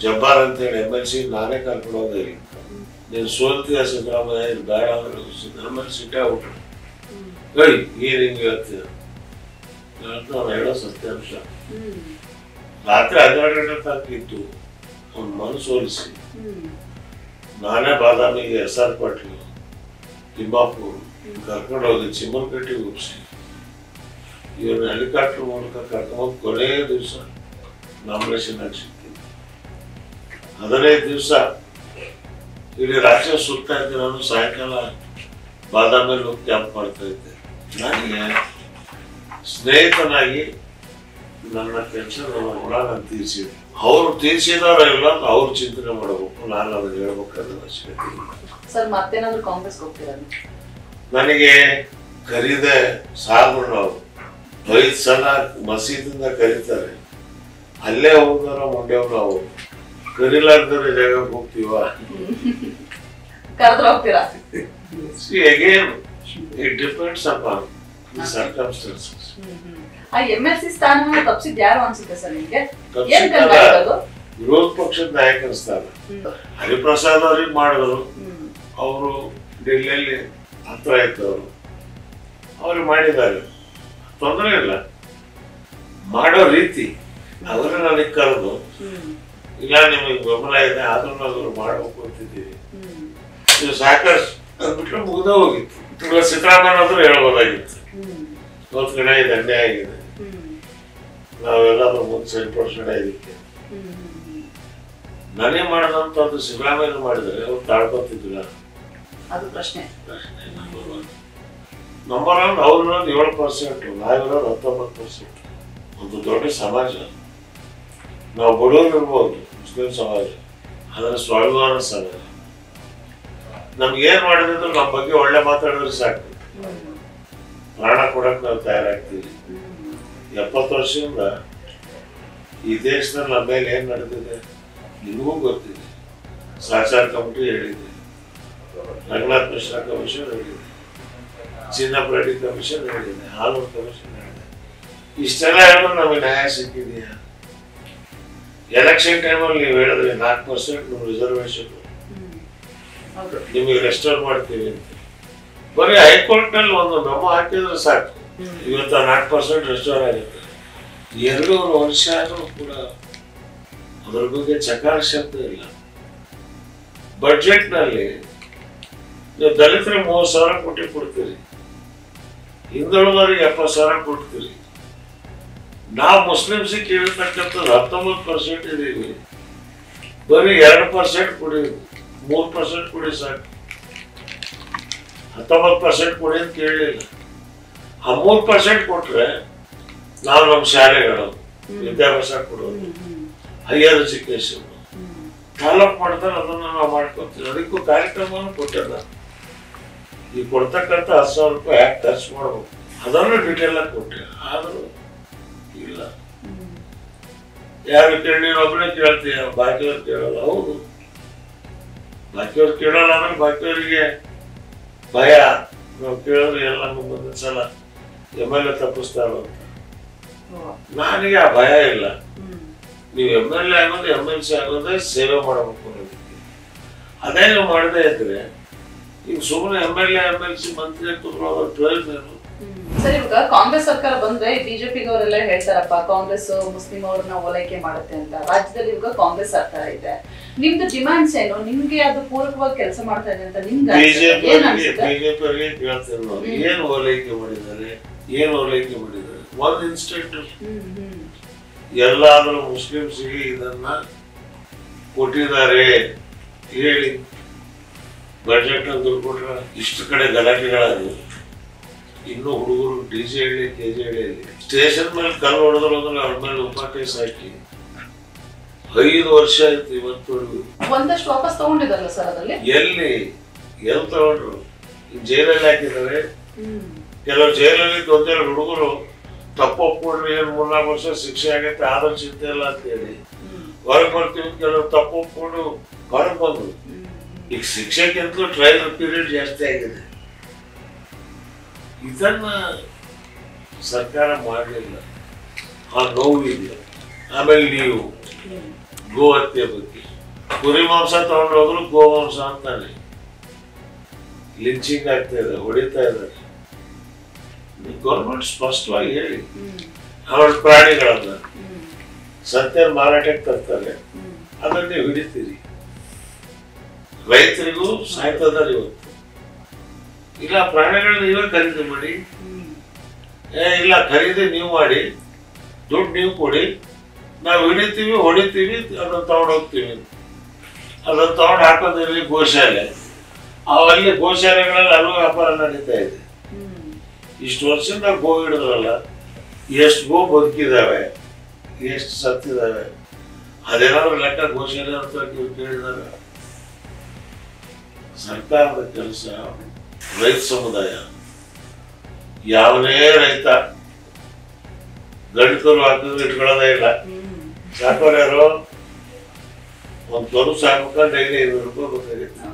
ಜಬ್ಬಾರ್ ಅಂತೇಳಿ MLC ನಾನೇ ಕರ್ಕೊಂಡು ಹೋದೆ. ನೀನು ಸೋಲ್ತೀಯ ಸಿದ್ದರಾಮಯ್ಯ, ಇದು ಬೇಡ ಅಂದ್ರೆ ಸಿದ್ದರಾಮಯ್ಯ ಸಿಟ್ಟೆ ಊಟರು. ಏನ್ ಹಿಂಗೆ ಹೇಳ್ತೀಯ? ನಾನು ಹೇಳೋ ಸತ್ಯಾಂಶ. ರಾತ್ರಿ 12 ಗಂಟೆ ತನಕ ಇದ್ದು ಅವ್ನ ಮನಸ್ಸು ಸೋಲಿಸಿ ನಾನೇ ಬಾದಾಮಿಗೆ SR ಪಾಟೀಲ್ ತಿಮ್ಮಾಪುರ್ ಕರ್ಕೊಂಡು ಹೋಗಿ ಚಿಮ್ಮನಕಟ್ಟಿಗೆ ಒಪ್ಪಿಸಿ ಇವ್ರನ್ನ ಹೆಲಿಕಾಪ್ಟರ್ ಮೂಲಕ ಕರ್ಕೊಂಡು ಕೊನೆಯ ದಿವಸ ನಾಮಿನೇಷನ್ ಆಗಿ ಸಿಗ್ತಿದ್ದೆ. 15 ದಿವಸ ಇಡೀ ರಾಜ್ಯ ಸುತ್ತಾ ಇದ್ದೆ. ನಾನು ಸಾಯಂಕಾಲ ಬಾದಾಮಿಯಲ್ಲಿ ಹೋಗಿ ಕ್ಯಾಂಪ್ ಮಾಡ್ತಾ ಇದ್ದೆ. ನನಗೆ ಸ್ನೇಹಿತನಾಗಿ ನನ್ನ ಕೆಲಸ ಕೂಡ ನಾನು ತೀರಿಸಿದೆ. ಅವರು ತೀರಿಸಿದವರೆಲ್ಲ ಅವ್ರು ಚಿಂತನೆ ಮಾಡಬೇಕು, ನಾನು ಅದನ್ನು ಹೇಳ್ಬೇಕಾದ ಅವಶ್ಯಕತೆ ಇಲ್ಲ. ಸರ್, ಮತ್ತೇನಾದ್ರೂ ಕಾಂಗ್ರೆಸ್ ಹೋಗ್ತೀರಾ? ನನಗೆ ಕರೀದೆ ಸಾಕು. ನಾವು 5 ಸಲ ಮಸೀದಿಂದ ಕರೀತಾರೆ, ಅಲ್ಲೇ ಹೋಗೋದಾರ ಮಂಡ್ಯವ್. ನಾವು ಕರೀಲಾರ್ದರೆ ಜಾಗಕ್ಕೆ ಹೋಗ್ತೀವ? ಕರೆದ್ರೆ ಹೋಗ್ತೀರಾ? See again, it depends upon the circumstances. ಆ MLC ಸ್ಥಾನ ತಪ್ಪಿಸಿದ್ ಯಾರು ಅನ್ಸುತ್ತೆ ಸರ್ ನಿಮ್ಗೆ? ವಿರೋಧ ಪಕ್ಷದ ನಾಯಕನ ಸ್ಥಾನ ಹರಿಪ್ರಸಾದ್ ಅವ್ರಿಗೆ ಮಾಡಿದ್ರು. ಅವರು ಡೆಲ್ಲಿಯಲ್ಲಿ ಹತ್ರ ಇದ್ದವರು, ಅವ್ರಿಗೆ ಮಾಡಿದ್ದಾರೆ, ತೊಂದರೆ ಇಲ್ಲ. ಮಾಡೋ ರೀತಿ ಅವರೇ ನನಗೆ ಕರೆದು ಇಲ್ಲ ನಿಮಗೆ ಬೆಂಬಲ ಇದೆ ಆದ್ರೂ ನಾವು ಮಾಡಬೇಕು ಅಂತಿದ್ದೀವಿ, ನೀವು ಸಾಕಷ್ಟು ಅಂದ್ಬಿಟ್ರೆ ಮುಗ್ದ ಹೋಗಿತ್ತು. ಸಿದ್ದರಾಮಯ್ಯ ಆದ್ರೂ ಹೇಳ್ಬೋದಾಗಿತ್ತು, ಇವತ್ತು ಕಡೆ ಇದು ಅನ್ಯಾಯ ಆಗಿದೆ, ನಾವೆಲ್ಲಾದ್ರೂ ಮುಂದೆ ಸರಿಪಡಿಸೋಣ ಇದಕ್ಕೆ. ನನಗೆ ಮಾಡಿದಂಥದ್ದು ಸಿದ್ದರಾಮಯ್ಯ ಮಾಡಿದರೆ ಅವ್ರು ತಾಳ್ಕೊತಿದ್ದಿಲ್ಲ. ಅದು ಪ್ರಶ್ನೆ. ನಂಬರ್ 1 ಅವ್ರಿರೋದು 7%, ನಾವಿರೋದು 19%. ಒಂದು ದೊಡ್ಡ ಸಮಾಜ. ನಾವು ಬಡವರು ಇರ್ಬೋದು, ಮುಸ್ಲಿಂ ಸಮಾಜ, ಅದರ ಸ್ವಾಭಿಮಾನ ಸಮಾಜ. ನಮ್ಗೇನ್ ಮಾಡಿದ್ರು ನಮ್ಮ ಬಗ್ಗೆ ಒಳ್ಳೆ ಮಾತಾಡಿದ್ರೆ ಸಾಕು, ಪ್ರಾಣ ಕೊಡಕ್ ನಾವು ತಯಾರಾಗ್ತೀವಿ. 70 ವರ್ಷದಿಂದ ಈ ದೇಶದಲ್ಲಿ ನಮ್ಮ ಮೇಲೆ ಏನ್ ನಡೆದಿದೆ ನಿಮಗೂ ಗೊತ್ತಿದೆ. ಸಹಚಾರ ಕಮಿಟಿ ಹೇಳಿದೆ, ರಂಗನಾಥ್ ಮಿಶ್ರಾ ಕಮಿಷನ್ ಹೇಳಿದೆ, ಚಿನ್ನಪ್ಪ ರೆಡ್ಡಿ ಕಮಿಷನ್ ಹೇಳಿದೆ, ಹಾಲೂರು ಕಮಿಷನ್ ಹೇಳಿದೆ. ಇಷ್ಟೆಲ್ಲ ಹೇಳಿದ್ರು ನಮಗೆ ನ್ಯಾಯ ಸಿಕ್ಕಿದೆಯಾ? ಎಲೆಕ್ಷನ್ ಟೈಮಲ್ಲಿ ನೀವು ಹೇಳಿದ್ರಿ 4% ನಿಮ್ಮ ರಿಸರ್ವೇಶನ್ ನಿಮಗೆ ರೆಸ್ಟೋರ್ ಮಾಡ್ತೀವಿ ಅಂತ. ಬರೀ ಹೈಕೋರ್ಟ್ ನಲ್ಲಿ ಒಂದು ಮೆಮೊ ಹಾಕಿದ್ರೆ ಸಾಕು, ಇವತ್ತು 4% ರೆಸ್ಟೋರ್ ಆಗುತ್ತೆ. 2 ವರ್ಷ ಆದರೂ ಕೂಡ ಅದರ ಬಗ್ಗೆ ಚಕಾರ ಶಬ್ದ ಇಲ್ಲ. ಬಜೆಟ್ ನಲ್ಲಿ ನೀವು ದಲಿತರಿಗೆ 30,000 ಕೋಟಿ ಕೊಡ್ತೀರಿ, ಹಿಂದುಳಿದವರಿಗೆ 70,000 ಕೊಡ್ತೀರಿ. ನಾವು ಮುಸ್ಲಿಮ್ಸಿಗೆ ಕೇಳಿರ್ತಕ್ಕಂಥದ್ದು 19% ಇದೀವಿ, ಬರೀ 2% ಕೊಡಿ, 3% ಕೊಡಿ ಸಾಕು. 19% ಕೊಡಿ ಅಂತ ಕೇಳಲಿಲ್ಲ. ಆ 3% ಕೊಟ್ರೆ ನಾವು ನಮ್ಮ ಶಾಲೆಗಳು ವಿದ್ಯಾಭ್ಯಾಸ ಕೊಡೋದು, ಹೈಯರ್ ಎಜುಕೇಶನ್ ಡೆವಲಪ್ ಮಾಡ್ತಾರೆ, ಅದನ್ನ ನಾವು ಮಾಡ್ಕೊತೀವಿ. ಅದಕ್ಕೂ ಕಾರ್ಯಕ್ರಮವನ್ನು ಕೊಟ್ಟಿಲ್ಲ. ಈ ಕೊಡ್ತಕ್ಕಂಥ 10,000 ರೂಪಾಯಿ ಯಾಕೆ ಖರ್ಚು ಮಾಡ್ಬೇಕು ಅದನ್ನು ಡೀಟೇಲ್ ಆಗಿ ಕೊಟ್ಟೆ. ಆದರೂ ಇಲ್ಲ, ಯಾರು ಕೇಳಿ ನೀನು ಒಬ್ಬನೇ ಕೇಳ್ತೀಯ, ಬಾಕಿಯವ್ರು ಕೇಳಲ್ಲ. ಹೌದು, ಬಾಕಿಯವ್ರು ಕೇಳಲ್ಲ ಅಂದ್ರೆ ಬಾಕಿಯವರಿಗೆ ಭಯ. ನಾವು ಕೇಳಿದ್ರೆ ಎಲ್ಲ ಮುಂದಿನ ಸಲ MLA ತಪ್ಪಿಸ್ತಾರ ಅಂತ. ನನಗೆ ಆ ಭಯ ಇಲ್ಲ. ನೀವು MLA ಆಗೋದು MLC ಆಗೋದೇ ಸೇವೆ ಮಾಡಬೇಕು ಅನ್ನೋದಕ್ಕೆ. ಅದೇ ನೀವು ಮಾಡದೇ ಇದ್ರೆ ಈಗ ಸುಮ್ಮನೆ MLA MLC ಮಂತ್ರಿ ಕೂತ್ಕೊಳ್ಳೋದು. ಸರ್, ಇವಾಗ ಕಾಂಗ್ರೆಸ್ ಸರ್ಕಾರ ಬಂದ್ರೆ ಬಿಜೆಪಿಗವರೆಲ್ಲ ಹೇಳ್ತಾರಪ್ಪ ಕಾಂಗ್ರೆಸ್ ಮುಸ್ಲಿಂ ಅವ್ರನ್ನ ಓಲೈಕೆ ಮಾಡುತ್ತೆ ಅಂತ. ರಾಜ್ಯದಲ್ಲಿ ಇವಾಗ ಕಾಂಗ್ರೆಸ್ ಸರ್ಕಾರ ಇದೆ, ನಿಮ್ದು ಡಿಮ್ಯಾಂಡ್ಸ್ ಏನು? ನಿಮ್ಗೆ ಅದು ಪೂರಕವಾಗಿ ಕೆಲಸ ಮಾಡ್ತಾ ಇದೆ ಅಂತ ನಿಮ್ಗೆ ಬಿಜೆಪಿ ಅವರಿಗೆ ಕೇಳ್ತೇವೆ ನಾವು, ಏನ್ ಓಲೈಕೆ ಮಾಡಿದ್ದಾರೆ, ಏನ್ ಓಲೈಕೆ ಮಾಡಿದ್ದಾರೆ? ಒಂದ್ ಇನ್ಸ್ಟೆಂಟ್ ಎಲ್ಲಾದ್ರೂ ಮುಸ್ಲಿಮ್ಸ್ಗೆ ಇದನ್ನ ಕೊಟ್ಟಿದ್ದಾರೆ ಹೇಳಿ ಬಜೆಟ್ ದುಡ್ಡು ಕೊಟ್ರ ಇಷ್ಟು ಕಡೆ ಗಲಾಟೆಗಳಾದವು. ಇನ್ನು ಹುಡುಗರು DJ ಹೇಳಿ KG ಹೇಳಿ ಸ್ಟೇಷನ್ ಮೇಲೆ ಕಲ್ಲು ಹೊಡೆದ್ರು ಅಂದ್ರೆ ಅವ್ರ ಮೇಲೆ ಉಪ ಕೇಸ್ ಹಾಕಿ 5 ವರ್ಷ ಆಯ್ತು ಇವತ್ತವರೆಗೂ. ಒಂದಷ್ಟು ವಾಪಸ್ ತಗೊಂಡಿದ್ದಲ್ಲ ಸರ್ ಅದಲ್ಲಿ? ಎಲ್ಲಿ ತಗೊಂಡ್ರು? ಜೈಲಲ್ಲಿ ಹಾಕಿದ್ದಾರೆ. ಕೆಲವು ಜೈಲಲ್ಲಿ ಒಂದೆರಡು ಹುಡುಗರು ತಪ್ಪು ಒಪ್ಕೊಂಡ್ರೆ ಏನ್ 3-4 ವರ್ಷ ಶಿಕ್ಷೆ ಆಗೈತೆ, ಆದ್ರೆ ಚಿಂತೆ ಇಲ್ಲ ಅಂತ ಹೇಳಿ ಹೊರಗೆ ಬರ್ತೀವಿ. ಕೆಲವರು ತಪ್ಪು ಒಪ್ಕೊಂಡು ಹೊರಗೆ ಬಂದ್ರು. ಈಗ ಶಿಕ್ಷೆಗಿಂತಲೂ ಟ್ರಯಲ್ ಪೀರಿಯಡ್ ಜಾಸ್ತಿ ಆಗಿದೆ. ಇದನ್ನ ಸರ್ಕಾರ ಮಾಡಲಿಲ್ಲ. ಆ ನೋವಿದೆ. ಆಮೇಲೆ ನೀವು ಗೋ ಹತ್ಯೆ ಬಗ್ಗೆ ಕುರಿ ಮಾಂಸ ತಗೊಂಡೋದ್ರು ಗೋಮಾಂಸ ಅಂತಾನೆ ಲಿಂಚಿಂಗ್ ಆಗ್ತಾ ಇದೆ, ಹೊಡಿತಾ ಇದ್ದಾರೆ. ಗೌರ್ಮೆಂಟ್ ಸ್ಪಷ್ಟವಾಗಿ ಹೇಳಿ. ಆಮೇಲೆ ಪ್ರಾಣಿಗಳನ್ನ ಸತ್ಯ ಮಾರಾಟಕ್ಕೆ ತರ್ತಾರೆ, ಅದನ್ನ ನೀವು ಹಿಡಿತೀರಿ. ರೈತರಿಗೂ ಸಾಯ್ತದಾರೆ ಇವತ್ತು. ಇಲ್ಲ ಪ್ರಾಣಿಗಳನ್ನ ನೀವೇ ಖರೀದಿ ಮಾಡಿ, ಇಲ್ಲ ಖರೀದಿ ನೀವು ಮಾಡಿ, ದುಡ್ಡು ನೀವು ಕೊಡಿ, ನಾವು ಹಿಡಿತೀವಿ, ಹೊಡಿತೀವಿ, ಅದನ್ನ ತಗೊಂಡು ಹೋಗ್ತೀವಿ. ಅದನ್ನ ತಗೊಂಡು ಹಾಕೋದಿರಲಿ ಗೋಶಾಲೆ. ಅಲ್ಲಿ ಗೋಶಾಲೆಗಳಲ್ಲಿ ಅಲ್ಲೂ ವ್ಯಾಪಾರ ನಡೀತಾ ಇದೆ. ಇಷ್ಟು ವರ್ಷದಿಂದ ಗೋ ಹಿಡಿದ್ರಲ್ಲ, ಎಷ್ಟು ಗೋ ಬದುಕಿದಾವೆ, ಎಷ್ಟು ಸತ್ತಿದಾವೆ, ಅದೇನಾದ್ರೂ ಲೆಕ್ಕ ಗೋಶಾಲೆ ಅಂತ ಕೇಳಿದಾಗ ಸರ್ಕಾರದ ಕೆಲಸ. ರೈತ ಸಮುದಾಯ ಯಾವನೇ ರೈತ ಗಂಟಕರು ಹಾಕಿದ್ರು ಇಟ್ಕೊಳ್ಳೋದೇ ಇಲ್ಲ. ಸಾಕೋರು ಯಾರು ಒಂದ್ ಕರು ಸಾಕ್ಬೇಕಂದ್ರೆ ಡೈಲಿ 500 ರೂಪಾಯಿ ಬೇಕಾಗಿತ್ತು.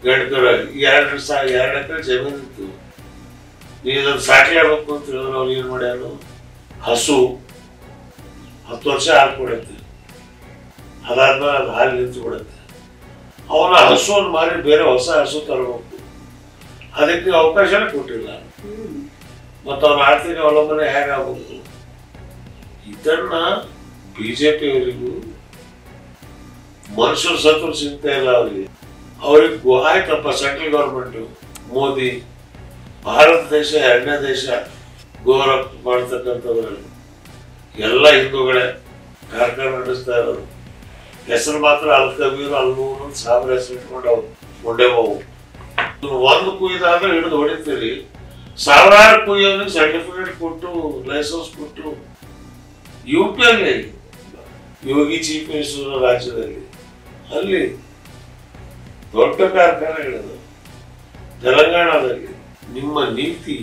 ಗಂಟಕರು 2 ಎಕರೆ ಜಮೀನು ಇತ್ತು. ನೀವು ಇದನ್ನು ಸಾಕ್ಲೇಬೇಕು ಅಂತ ಹೇಳಿದ್ರು ಅವ್ರು ಏನ್ ಮಾಡ್ಯಾರು? ಹಸು 10 ವರ್ಷ ಹಾಲು ಕೊಡುತ್ತೆ, ಅದಾದ್ಮೇಲೆ ಅದು ಹಾಲು ನಿಂತು ಕೊಡುತ್ತೆ. ಅವನ ಹಸುವನ್ನು ಮಾರಿ ಬೇರೆ ಹೊಸ ಹಸು ತರಬೇಕು. ಅದಕ್ಕೆ ಅವಕಾಶನೇ ಕೊಟ್ಟಿಲ್ಲ. ಮತ್ತು ಅವನ ಆರ್ಥಿಕ ಅವಲಂಬನೆ ಹೇಗಾಗಬೇಕು? ಇದನ್ನ ಬಿಜೆಪಿಯವರಿಗೂ ಮನುಷ್ಯರು ಸತ್ರು ಚಿಂತೆ ಇಲ್ಲ. ಅವ್ರಿಗೆ ಆಯ್ತಪ್ಪ, ಸೆಂಟ್ರಲ್ ಗೌರ್ಮೆಂಟ್ ಮೋದಿ ಭಾರತ ದೇಶ 2ನೇ ದೇಶ ಗೌರವ ಮಾಡ್ತಕ್ಕಂಥದ್ರಲ್ಲಿ ಎಲ್ಲ ಹಿಂದೂಗಳೇ ಕಾರ್ಖಾನೆ ನಡೆಸ್ತಾ ಇರೋದು. ಹೆಸರು ಮಾತ್ರ ಅಲ್ ಕಬೀರ್ ಅಲ್ಲೂರು ಸಾವಿರ ಹೆಸರು ಇಟ್ಕೊಂಡು ಮುಂಡೆ ಹೋಗು. ಒಂದು ಕುಯ್ದಾದ್ರೆ ಹಿಡಿದು ಹೊಡಿತೀರಿ, ಸಾವಿರಾರು ಕುಯ್ಯೋನಿಗೆ ಸರ್ಟಿಫಿಕೇಟ್ ಕೊಟ್ಟು ಲೈಸೆನ್ಸ್ ಕೊಟ್ಟು UP ಯೋಗಿ ಚೀಫ್ ಮಿನಿಸ್ಟರ್ ರಾಜ್ಯದಲ್ಲಿ ಅಲ್ಲಿ ದೊಡ್ಡ ಕಾರ್ಖಾನೆಗಳಿದೆ. ತೆಲಂಗಾಣದಲ್ಲಿ ನಿಮ್ಮ ನೀತಿ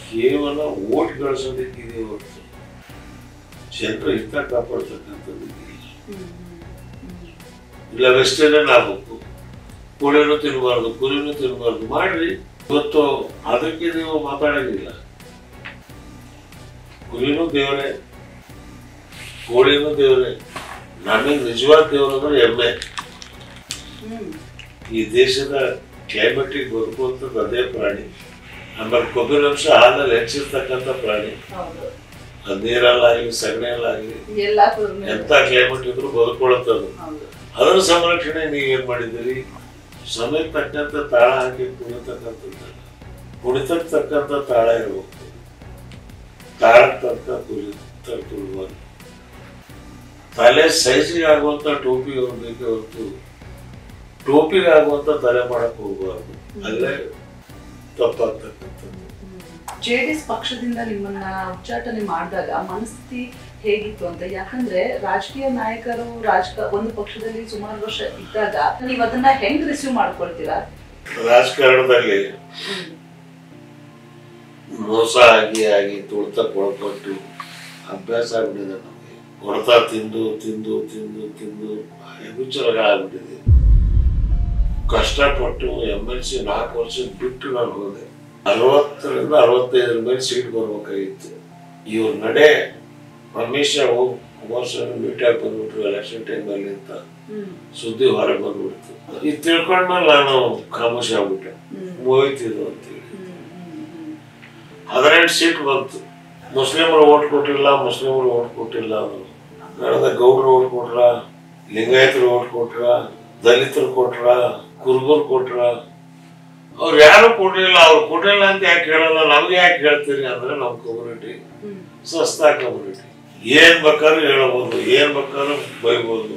ಕೇವಲ ಓಟ್ ಗಳಿಸೋದಕ್ಕಿದೆ ಹೊರತು ಜನರ ಹಿತ ಕಾಪಾಡ್ತಕ್ಕಂಥದ್ದು ಇಲ್ಲ. ವೆಜಿಟೇರಿಯನ್ ಆಗ್ಬೇಕು, ಕೋಳಿನೂ ತಿನ್ನಬಾರ್ದು, ಕುರಿನೂ ತಿನ್ನಬಾರ್ದು ಮಾಡ್ರಿ. ಇವತ್ತು ಅದಕ್ಕೆ ನೀವು ಮಾತಾಡೋದಿಲ್ಲ. ಕುರಿನೂ ದೇವರೇ, ಕೋಳಿನೂ ದೇವರೇ. ನಮಗೆ ನಿಜವಾದ ದೇವರು ಅಂದ್ರೆ ಎಮ್ಮೆ. ಈ ದೇಶದ ಕ್ಲೈಮೇಟಿಗೆ ಬದುಕುವಂಥದ್ದು ಅದೇ ಪ್ರಾಣಿ. ಆಮೇಲೆ ಕೊಬ್ಬಿನಾಂಶ ಹಾಲಲ್ಲಿ ಹೆಚ್ಚಿರ್ತಕ್ಕಂಥ ಪ್ರಾಣಿ. ಅದು ನೀರಲ್ಲಾಗಲಿ ಸಗಣಿಯಲ್ಲಾಗಲಿ ಎಂತ ಕ್ಲೈಮೇಟ್ ಇದ್ರು ಬದುಕೊಳ್ಳುತ್ತದು. ಅದರ ಸಂರಕ್ಷಣೆ ನೀವೇನ್ ಮಾಡಿದ್ದೀರಿ? ಸಮಯಕ್ಕೆ ತಕ್ಕಂಥ ತಾಳ ಹಾಕಿ ಕುಣಿತಕ್ಕಂಥದ್ದು. ಕುಣಿತಕ್ಕೆ ತಕ್ಕಂಥ ತಾಳ ಇರಬೇಕು, ತಾಳಕ್ಕೆ ತಕ್ಕ ತುಳಿಬಾರ್ದು. ತಲೆ ಸೈಜಿಗೆ ಆಗುವಂತ ಟೋಪಿ ಹೋಗ್ಬೇಕೆ ಹೊರತು ಟೋಪಿಗೆ ಆಗುವಂತ ತಲೆ ಮಾಡಕ್ ಹೋಗಬಾರ್ದು. ಅಲ್ಲೇ ತಪ್ಪಾಗ್ತಕ್ಕಂಥದ್ದು. JDS ಪಕ್ಷದಿಂದ ನಿಮ್ಮನ್ನ ಉಚ್ಚಾಟನೆ ಮಾಡಿದಾಗ ಮನಸ್ಥಿತಿ ಹೇಗಿತ್ತು ಅಂತ? ಯಾಕಂದ್ರೆ ರಾಜಕೀಯ ನಾಯಕರು ಒಂದು ಪಕ್ಷದಲ್ಲಿ ಸುಮಾರು ವರ್ಷ ಇದ್ದಾಗ ನೀವ್ ಅದನ್ನ ಹೆಂಗ್ ರಿಸೀವ್ ಮಾಡ್ಕೊಳ್ತೀರಾ? ರಾಜಕಾರಣದಲ್ಲಿ ಮೋಸ ಆಗಿ ತುಳಿತ ಕೊಡ್ಕೊಟ್ಟು ಅಭ್ಯಾಸ ಆಗ್ಬಿಟ್ಟಿದೆ ನಮಗೆ. ಹೊಡೆತ ತಿಂದು ತಿಂದು ತಿಂದು ತಿಂದು ಹೆಗುಚ್ಚರಗಳಾಗ್ಬಿಟ್ಟಿದೆ. ಕಷ್ಟಪಟ್ಟು MLC 4 ವರ್ಷ ಬಿಟ್ಟು ನಾನು ಹೋದೆ. 60ರಿಂದ 65 ಮೇಲೆ ಸೀಟ್ ಬರ್ಬೇಕಾಗಿತ್ತು. ಇವ್ರ ನಡೆ ರಮೇಶ ಹೋಗಿ ಕುಮಾರಸ್ವಾಮಿ ಮೀಟ್ ಆಗಿ ಬಂದ್ಬಿಟ್ರು ಎಲೆಕ್ಷನ್ ಟೈಮಲ್ಲಿ ಅಂತ ಸುದ್ದಿ ಹೊರಗೆ ಬಂದ್ಬಿಡ್ತು. ಇದು ತಿಳ್ಕೊಂಡ್ಮೇಲೆ ನಾನು ಖಾಮೋಶ ಆಗ್ಬಿಟ್ಟೆ, ಮುಗಿತಿದ್ದು ಅಂತೇಳಿ. 18 ಸೀಟ್ ಬಂತು. ಮುಸ್ಲಿಮರು ಓಟ್ ಕೊಟ್ಟಿಲ್ಲ, ಮುಸ್ಲಿಮರು ಓಟ್ ಕೊಟ್ಟಿಲ್ಲ. ನಡೆದ ಗೌಡ್ರು ಓಟ್ ಕೊಟ್ರ, ಲಿಂಗಾಯತರು ಓಟ್ ಕೊಟ್ರ, ದಲಿತರು ಕೊಟ್ರ, ಕುರುಬರು ಕೊಟ್ರ. ಅವ್ರು ಯಾರು ಕೊಡ್ಲಿಲ್ಲ. ಅವ್ರು ಕೊಟ್ಟಿಲ್ಲ ಅಂತ ಯಾಕೆ ಹೇಳಲ್ಲ, ನಮ್ಗೆ ಯಾಕೆ ಹೇಳ್ತೀರಿ ಅಂದ್ರೆ ನಮ್ಮ ಕಮ್ಯುನಿಟಿ ಸಸ್ತಾ ಕಮ್ಯುನಿಟಿ. ಏನ್ ಬೇಕಾದ್ರೂ ಹೇಳಬಹುದು, ಏನ್ ಬೇಕಾದ್ರೂ ಬೈಬಹುದು,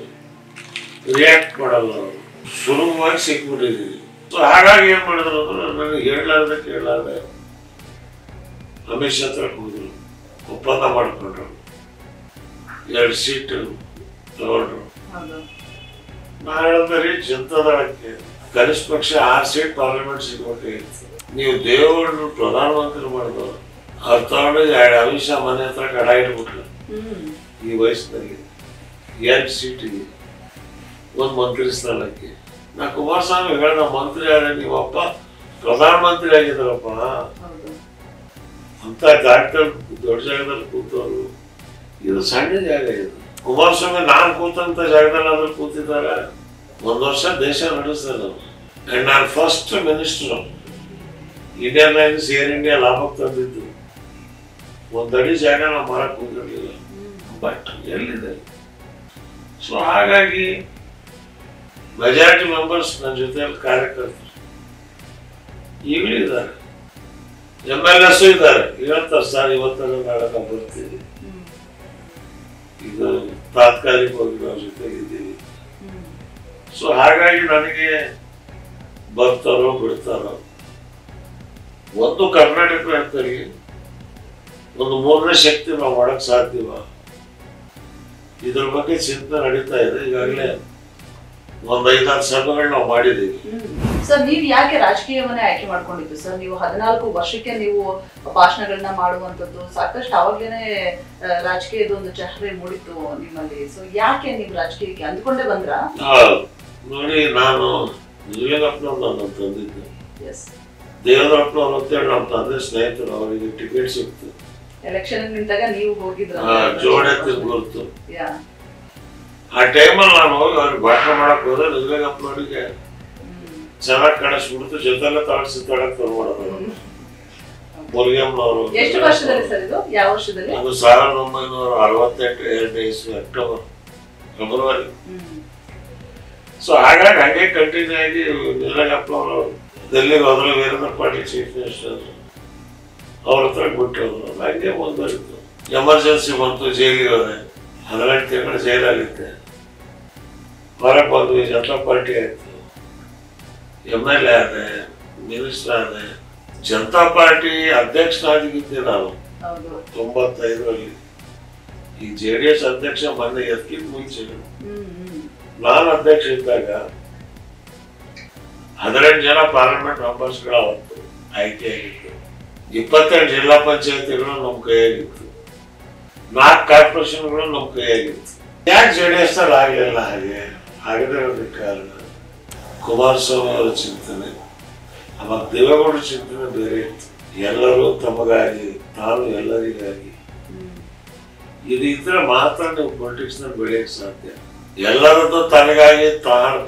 ರಿಯಾಕ್ಟ್ ಮಾಡಲ್ಲ. ಅವರು ಸುಲಭವಾಗಿ ಸಿಕ್ಬಿಟ್ಟಿದ್ದೀವಿ. ಸೊ ಹಾಗಾಗಿ ಏನ್ ಮಾಡಿದ್ರು ಅಂದ್ರೆ ನನಗೆ ಹೇಳಲಾರ್ದೆ ಕೇಳಲಾರ್ದೆ ಅಮಿತ್ ಶಾ ಹತ್ರ ಹೋದ್ರು, ಒಪ್ಪಂದ ಮಾಡ್ಕೊಂಡ್ರು, 2 ಸೀಟ್ ತಗೊಂಡ್ರು. ನಾ ಹೇಳಿದ್ರಿ ಜನತಾದಳಕ್ಕೆ ಕನಿಷ್ಠ ಪಕ್ಷ 6 ಸೀಟ್ ಪಾರ್ಲಿಮೆಂಟ್ ಸಿಗ್ಬೇಕಾಗಿತ್ತು. ನೀವು ದೇವೇಗೌಡರು ಪ್ರಧಾನಮಂತ್ರಿ ಮಾಡಿದವರು, ಅವ್ರು ತಗೊಂಡು ಅಮಿತ್ ಶಾ ಮನೆ ಹತ್ರ ಕಡ ಇಟ್ಬಿಟ್ರು. ಈ ವಯಸ್ಸಿನಲ್ಲಿ 2 ಸೀಟಿಗೆ 1 ಮಂತ್ರಿ ಸ್ಥಾನಕ್ಕೆ. ನಾ ಕುಮಾರಸ್ವಾಮಿ ಹೇಳ್ದ, ಮಂತ್ರಿ ಆದ್ರೆ ನೀವಪ್ಪ ಪ್ರಧಾನಮಂತ್ರಿ ಆಗಿದ್ದಾರಪ್ಪ ಅಂತ ಜಾಗದಲ್ಲಿ ದೊಡ್ಡ ಜಾಗದಲ್ಲಿ ಕೂತವರು. ಇದು ಸಣ್ಣ ಜಾಗ. ಇದು ಕುಮಾರಸ್ವಾಮಿ ನಾನು ಕೂತಂತ ಜಾಗದಲ್ಲಿ ಆದ್ರೂ ಕೂತಿದ್ದಾರೆ. 1 ವರ್ಷ ದೇಶ ನಡೆಸ್ತಾರೆ ನಾವು. ಅಂಡ್ ನಾನು first minister. Indian lines air India ಲಾಭಕ್ಕೆ ತಂದಿದ್ದು. 1 ಅಡಿ ಜಾಗ ನಾವು ಮಾಡಕ್ ಹೋಗಿರ್ಲಿಲ್ಲ. ಬಟ್ ಎಲ್ಲಿದೆ? ಸೊ ಹಾಗಾಗಿ ಮೆಜಾರಿಟಿ ಮೆಂಬರ್ಸ್ ನನ್ನ ಜೊತೆಯಲ್ಲಿ ಕಾರ್ಯಕರ್ತರು ಈಗಲೂ ಇದ್ದಾರೆ, MLS ಇದ್ದಾರೆ. ಹೇಳ್ತಾರೆ, ಸರ್ ಇವತ್ತಲ್ಲ ನಾಡಕ ಬರ್ತೀವಿ, ಇದು ತಾತ್ಕಾಲಿಕವಾಗಿ ನಾವು ಜೊತೆಗಿದ್ದೀವಿ. ಸೊ ಹಾಗಾಗಿ ನನಗೆ ಬರ್ತಾರೋ ಬಿಡ್ತಾರೋ, ಒಂದು ಕರ್ನಾಟಕ ವ್ಯಾಪ್ತಿಯಲ್ಲಿ ಒಂದು 3ನೇ ಶಕ್ತಿ ನಾವು ಮಾಡಕ್ ಸಾಧ್ಯವ, ಇದ್ರ ಬಗ್ಗೆ ಚಿಂತನೆ ನಡೀತಾ ಇದೆ. ಈಗಾಗಲೇ 1-5-6 ಸಭೆಗಳು ನಾವು ಮಾಡಿದ್ದೀವಿ. ಸರ್, ನೀವು ಯಾಕೆ ರಾಜಕೀಯವನ್ನೇ ಆಯ್ಕೆ ಮಾಡ್ಕೊಂಡಿದ್ದು ಸರ್? ನೀವು 14 ವರ್ಷಕ್ಕೆ ನೀವು ಭಾಷಣಗಳನ್ನ ಮಾಡುವಂಥದ್ದು ಸಾಕಷ್ಟು ಅವಾಗ್ಲೇನೆ ರಾಜಕೀಯದ ಒಂದು ಚಹರೆ ಮೂಡಿತ್ತು ನಿಮ್ಮಲ್ಲಿ. ಸೊ ಯಾಕೆ ನೀವು ರಾಜಕೀಯಕ್ಕೆ ಅಂದ್ಕೊಂಡೇ ಬಂದ್ರ? ನೋಡಿ, ನಾನು ನಿಜಲಿಂಗಪ್ಪನವ್ರು ತಂದಿದ್ದೆ. ದೇವೇಂದ್ರಪ್ಪನವ್ರು ಅಂತೇಳಿ ನಮ್ಮ ತಂದೆ ಸ್ನೇಹಿತರು, ಅವರಿಗೆ ಟಿಕೆಟ್ ಸಿಕ್ತು. ಎಲೆಕ್ಷನ್ ನಿಂತಾಗ ನೀವು ಹೋಗಿದ್ರ? ಜೋಡೆ ಗೊತ್ತು. ಆ ಟೈಮಲ್ಲಿ ನಾನು ಹೋಗಿ ಅವ್ರಿಗೆ ಭಾಷಣ ಮಾಡಕ್ ಹೋದ್ರೆ ನಿಜಲಿಂಗಪ್ಪನವರಿಗೆ ಚೆನ್ನಾಗಿ ಕಾಣಿಸ್ಬಿಡ್ತು. ಜೊತೆಲ್ಲ ತಗೊಳಕ್ ತಗೊಂಡು ಮುರುಗಮ್ಮನವರು. ಎಷ್ಟು ವರ್ಷದಲ್ಲಿ ಸರ್ ಇದು? ಯಾವ ವರ್ಷದಲ್ಲಿ? ಅದು 1968 2ನೇ ಇಸ್ವಿ ಅಕ್ಟೋಬರ್ ಫೆಬ್ರವರಿ. ಸೊ ಹಾಗಾಗಿ ಹಂಗೆ ಕಂಟಿನ್ಯೂ ಆಗಿ ನಿಜಲಿಂಗಪ್ಪನವರು ಡೆಲ್ಲಿಗೆ ಹೋದ್ರೆ ವೀರೇಂದ್ರ ಪಾಟೀಲ್ ಚೀಫ್ ಮಿನಿಸ್ಟರ್ ಅವ್ರ ಹತ್ರ ಬಿಟ್ಟು ಹೋದ್ರು. ಹಂಗೆ ಮುಂದುವರಿತು. ಎಮರ್ಜೆನ್ಸಿ ಬಂತು, ಜೈಲಿಗೆ ಹೋದೆ. 18 ತಿಂಗಳು ಜೈಲಾಗಿದ್ದೆ. ಹೊರಗೆ ಬಂದ್ವಿ, ಜನತಾ ಪಾರ್ಟಿ ಆಯ್ತು, MLA ಆದೆ, ಮಿನಿಸ್ಟರ್ ಆದೆ. ಜನತಾ ಪಾರ್ಟಿ ಅಧ್ಯಕ್ಷನಾಗಿದ್ದೆ ನಾನು 95ರಲ್ಲಿ. ಈ JDS ಅಧ್ಯಕ್ಷ ಮೊನ್ನೆ ಎದ್ಕಿಂತ ಮುಂಚೆ ನಾನು ಅಧ್ಯಕ್ಷ ಇದ್ದಾಗ 18 ಜನ ಪಾರ್ಲಿಮೆಂಟ್ ಮೆಂಬರ್ಸ್ಗಳು ಅವತ್ತು ಆಯ್ಕೆ ಆಗಿತ್ತು. 22 ಜಿಲ್ಲಾ ಪಂಚಾಯತಿಗಳು ನಮ್ಮ ಕೈಯಾಗಿತ್ತು, 4 ಕಾರ್ಪೊರೇಷನ್ಗಳು ನಮ್ಮ ಕೈಯಾಗಿತ್ತು. ಯಾಕೆ JDS ನಲ್ಲಿ ಆಗಲಿಲ್ಲ? ಆಗದೇ ಇರೋದಕ್ಕೆ ಕಾರಣ ಕುಮಾರಸ್ವಾಮಿ ಅವರ ಚಿಂತನೆ, ಅವಾಗ ದೇವೇಗೌಡರ ಚಿಂತನೆ ಬೇರೆ ಇತ್ತು. ಎಲ್ಲರೂ ತಮಗಾಗಿ, ತಾನು ಎಲ್ಲರಿಗಾಗಿ. ಇದು ಇದ್ರೆ ಮಾತ್ರ ನೀವು ಪೊಲಿಟಿಕ್ಸ್ ನಲ್ಲಿ ಬೆಳೆಯಕ್ಕೆ ಸಾಧ್ಯ. ಎಲ್ಲರದ್ದು ತನಗಾಗಿ,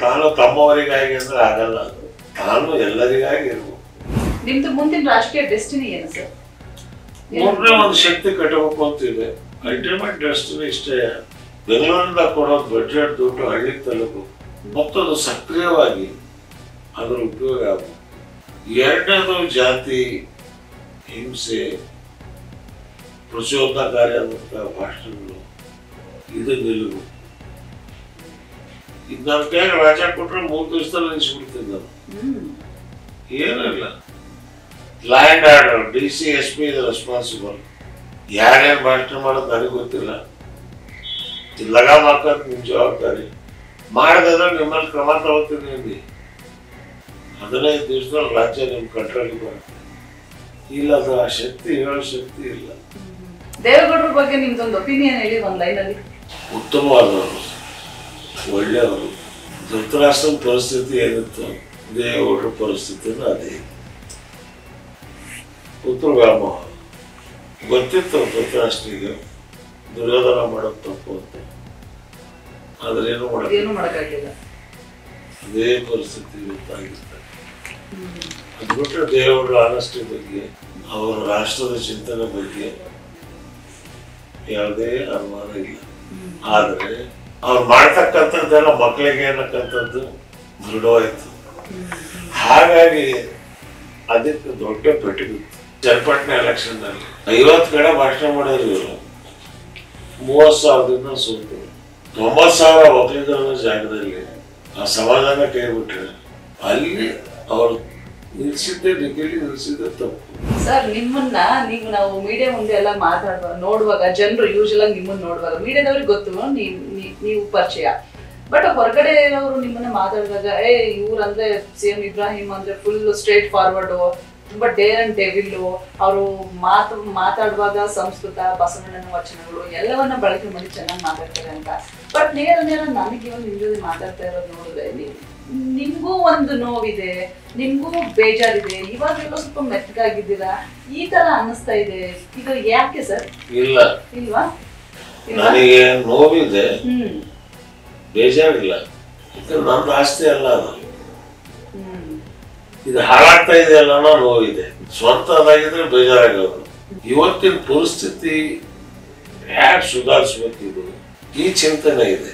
ತಾನು ತಮ್ಮವರಿಗಾಗಿ ಅಂದ್ರೆ ಆಗಲ್ಲ. ಅದು ತಾನು ಎಲ್ಲರಿಗಾಗಿ ಇರ್ಬೇಕು. ನಿಮ್ದು ಮುಂದಿನ ರಾಜಕೀಯ ಡೆಸ್ಟಿನಿ ಏನು ಸರ್? ಮೂರನೇ ಒಂದು ಶಕ್ತಿ ಕಟ್ಟಬೇಕು ಅಂತಿದೆ. ಅಲ್ಟಿಮೇಟ್ ಡೆಸ್ಟಿನಿ ಇಷ್ಟೇ, ಬೆಂಗಳೂರಿಂದ ಕೊಡೋ ಬಡ್ಜೆಟ್ ದುಡ್ಡು ಹಳ್ಳಿಗೆ ತಲುಪು ಮತ್ತದು ಸಕ್ರಿಯವಾಗಿ ಅದರ ಉಪಯೋಗ ಆಗಬೇಕು. ಎರಡನೇದು ಜಾತಿ ಹಿಂಸೆ, ಪ್ರಚೋದನಕಾರಿಯಾದಂಥ ಭಾಷಣಗಳು, ಇದು ನಿಲುವು. ಇದು ನನ್ನ ಕೈಗೆ ರಾಜ ಕೊಟ್ಟರೆ 3 ದಿವಸದಲ್ಲಿ ನಿಲ್ಲಿಸ್ಬಿಡ್ತೀನಿ ನಾನು. ಏನಿಲ್ಲ, ಲ್ಯಾಂಡ್ ಆರ್ಡರ್ DC SP ಇದು ರೆಸ್ಪಾನ್ಸಿಬಲ್. ಯಾರ್ಯಾರು ಭಾಷಣ ಮಾಡೋದು ನನಗೆ ಗೊತ್ತಿಲ್ಲ. ಲಗಾಮ್ ಹಾಕೋದು ನಿಮ್ಮ ಜವಾಬ್ದಾರಿ. ಮಾಡಿದ್ರೆ ನಿಮ್ಮಲ್ಲಿ ಕ್ರಮ ತಗೋತೀನಿ ಅಂದು 15 ದಿವಸದಲ್ಲಿ ರಾಜ್ಯ ನಿಮ್ಮ ಕಂಟ್ರೋಲಿಗೆ ಬರುತ್ತೆ. ಇಲ್ಲ, ಅದು ಆ ಶಕ್ತಿ, ಹೇಳೋ ಶಕ್ತಿ ಇಲ್ಲ. ದೇವೇಗೌಡರ ಬಗ್ಗೆ ನಿಮ್ದೊಂದು ಒಪಿನಿಯನ್ ಹೇಳಿ ಒಂದು ಲೈನಲ್ಲಿ. ಉತ್ತಮವಾದವರು, ಒಳ್ಳೆಯವರು. ಧೃತರಾಷ್ಟ್ರನ ಪರಿಸ್ಥಿತಿ ಏನಿತ್ತು, ದೇವೇಗೌಡರ ಪರಿಸ್ಥಿತಿನೂ ಅದೇ. ಪುತ್ರಗಾಮ ಗೊತ್ತಿತ್ತು ಧೃತರಾಷ್ಟ್ರಿಗೆ ದುರ್ಯೋಧನ ಮಾಡೋದು ತಪ್ಪು ಅಂತ, ಆದ್ರೆ ಏನು ಮಾಡೋಕ್ಕಾಗಿಲ್ಲ. ಅದೇ ಪರಿಸ್ಥಿತಿ ಗೊತ್ತಾಗಿರ್ತಾರೆ. ಅದು ಬಿಟ್ಟರೆ ದೇವೇಗೌಡರ ಆನೆಸ್ಟಿ ಬಗ್ಗೆ, ಅವರ ರಾಷ್ಟ್ರದ ಚಿಂತನೆ ಬಗ್ಗೆ ಯಾವುದೇ ಅನುಮಾನ ಇಲ್ಲ. ಆದರೆ ಅವ್ರು ಮಾಡ್ತಕ್ಕಂಥದ್ದೆಲ್ಲ ಮಕ್ಕಳಿಗೆ ಅನ್ನಕ್ಕಂಥದ್ದು ದೃಢವಾಯಿತು. ಹಾಗಾಗಿ ಅದಕ್ಕೆ ದೊಡ್ಡ ಪೆಟ್ಟು ಬಿತ್ತು. ಚನ್ನಪಟ್ಟಣ ಎಲೆಕ್ಷನ್ ನಲ್ಲಿ 50 ಕಡೆ ಭಾಷಣ ಮಾಡಿದ್ರು ಇವರು, 30,000ದಿಂದ ಸೋತರು. 90,000 ಒಕ್ಕಲಿಗರ ಜಾಗದಲ್ಲಿ ಆ ಸಮಾಧಾನ ಕೈ ಬಿಟ್ರೆ ಅಲ್ಲಿ ಅವರು ನಿಲ್ಸಿದ್ದೆ, ಡಿಗ್ರಿ ನಿಲ್ಸಿದ್ದೆ ತಪ್ಪು. ಸರ್, ನಿಮ್ಮನ್ನ ನಾವು ಮೀಡಿಯಾ ಮುಂದೆ ಎಲ್ಲ ಮಾತಾಡುವಾಗ ನೋಡುವಾಗ, ಜನರು ಯೂಶಲ್ ಆಗಿ ನಿಮ್ಮನ್ನ ನೋಡುವಾಗ ಮೀಡಿಯಾದವ್ರಿಗೆ ಗೊತ್ತು ನೀವು ಪರಿಚಯ, ಬಟ್ ಹೊರಗಡೆ ಅವರು ನಿಮ್ಮನ್ನ ಮಾತಾಡಿದಾಗ ಇವ್ರಂದ್ರೆ CM ಇಬ್ರಾಹಿಂ ಅಂದ್ರೆ ಫುಲ್ ಸ್ಟ್ರೇಟ್ ಫಾರ್ವರ್ಡ್, ತುಂಬಾ ಡೇರ್ ಅಂಡ್ ಡೆವಿಲ್, ಅವರು ಮಾತಾಡುವಾಗ ಸಂಸ್ಕೃತ, ಬಸವಣ್ಣನ ವಚನಗಳು ಎಲ್ಲವನ್ನ ಬಳಕೆ ಮಾಡಿ ಚೆನ್ನಾಗಿ ಮಾತಾಡ್ತಾರೆ ಅಂತ. ಬಟ್ ನೇರ ನನಗೆ ಇವಾಗ ನಿಮ್ ಜೊತೆ ಮಾತಾಡ್ತಾ ಇರೋದು ನೋಡಿದ್ರೆ ನಿಮ್ಗೂ ಒಂದು ನೋವಿದೆ, ನಿಮ್ಗೂ ಬೇಜಾರಿದೆ, ಇವಾಗೆಲ್ಲ ಸ್ವಲ್ಪ ಮೆತ್ತಗಾಗಿದ್ದೀರಾ, ಈ ತರ ಅನ್ನಿಸ್ತಾ ಇದೆ. ಇದು ಯಾಕೆ ಸರ್? ಇಲ್ವಾ? ನನಗೆ ನೋವಿದೆ, ಬೇಜಾರಿಲ್ಲ. ನನ್ನ ಆಸ್ತಿ ಅಲ್ಲ ಅದು, ಇದು ಹಾಳಾಗ್ತಾ ಇದೆ ಅಲ್ಲ ಅನ್ನೋ ನೋವಿದೆ. ಸ್ವಂತ ಅದಾಗಿದ್ರೆ ಬೇಜಾರಾಗೋದು. ಇವತ್ತಿನ ಪರಿಸ್ಥಿತಿ ಹ್ಯಾಕ್ ಸುಧಾರಿಸ್ಬೇಕು, ಇದು ಈ ಚಿಂತನೆ ಇದೆ.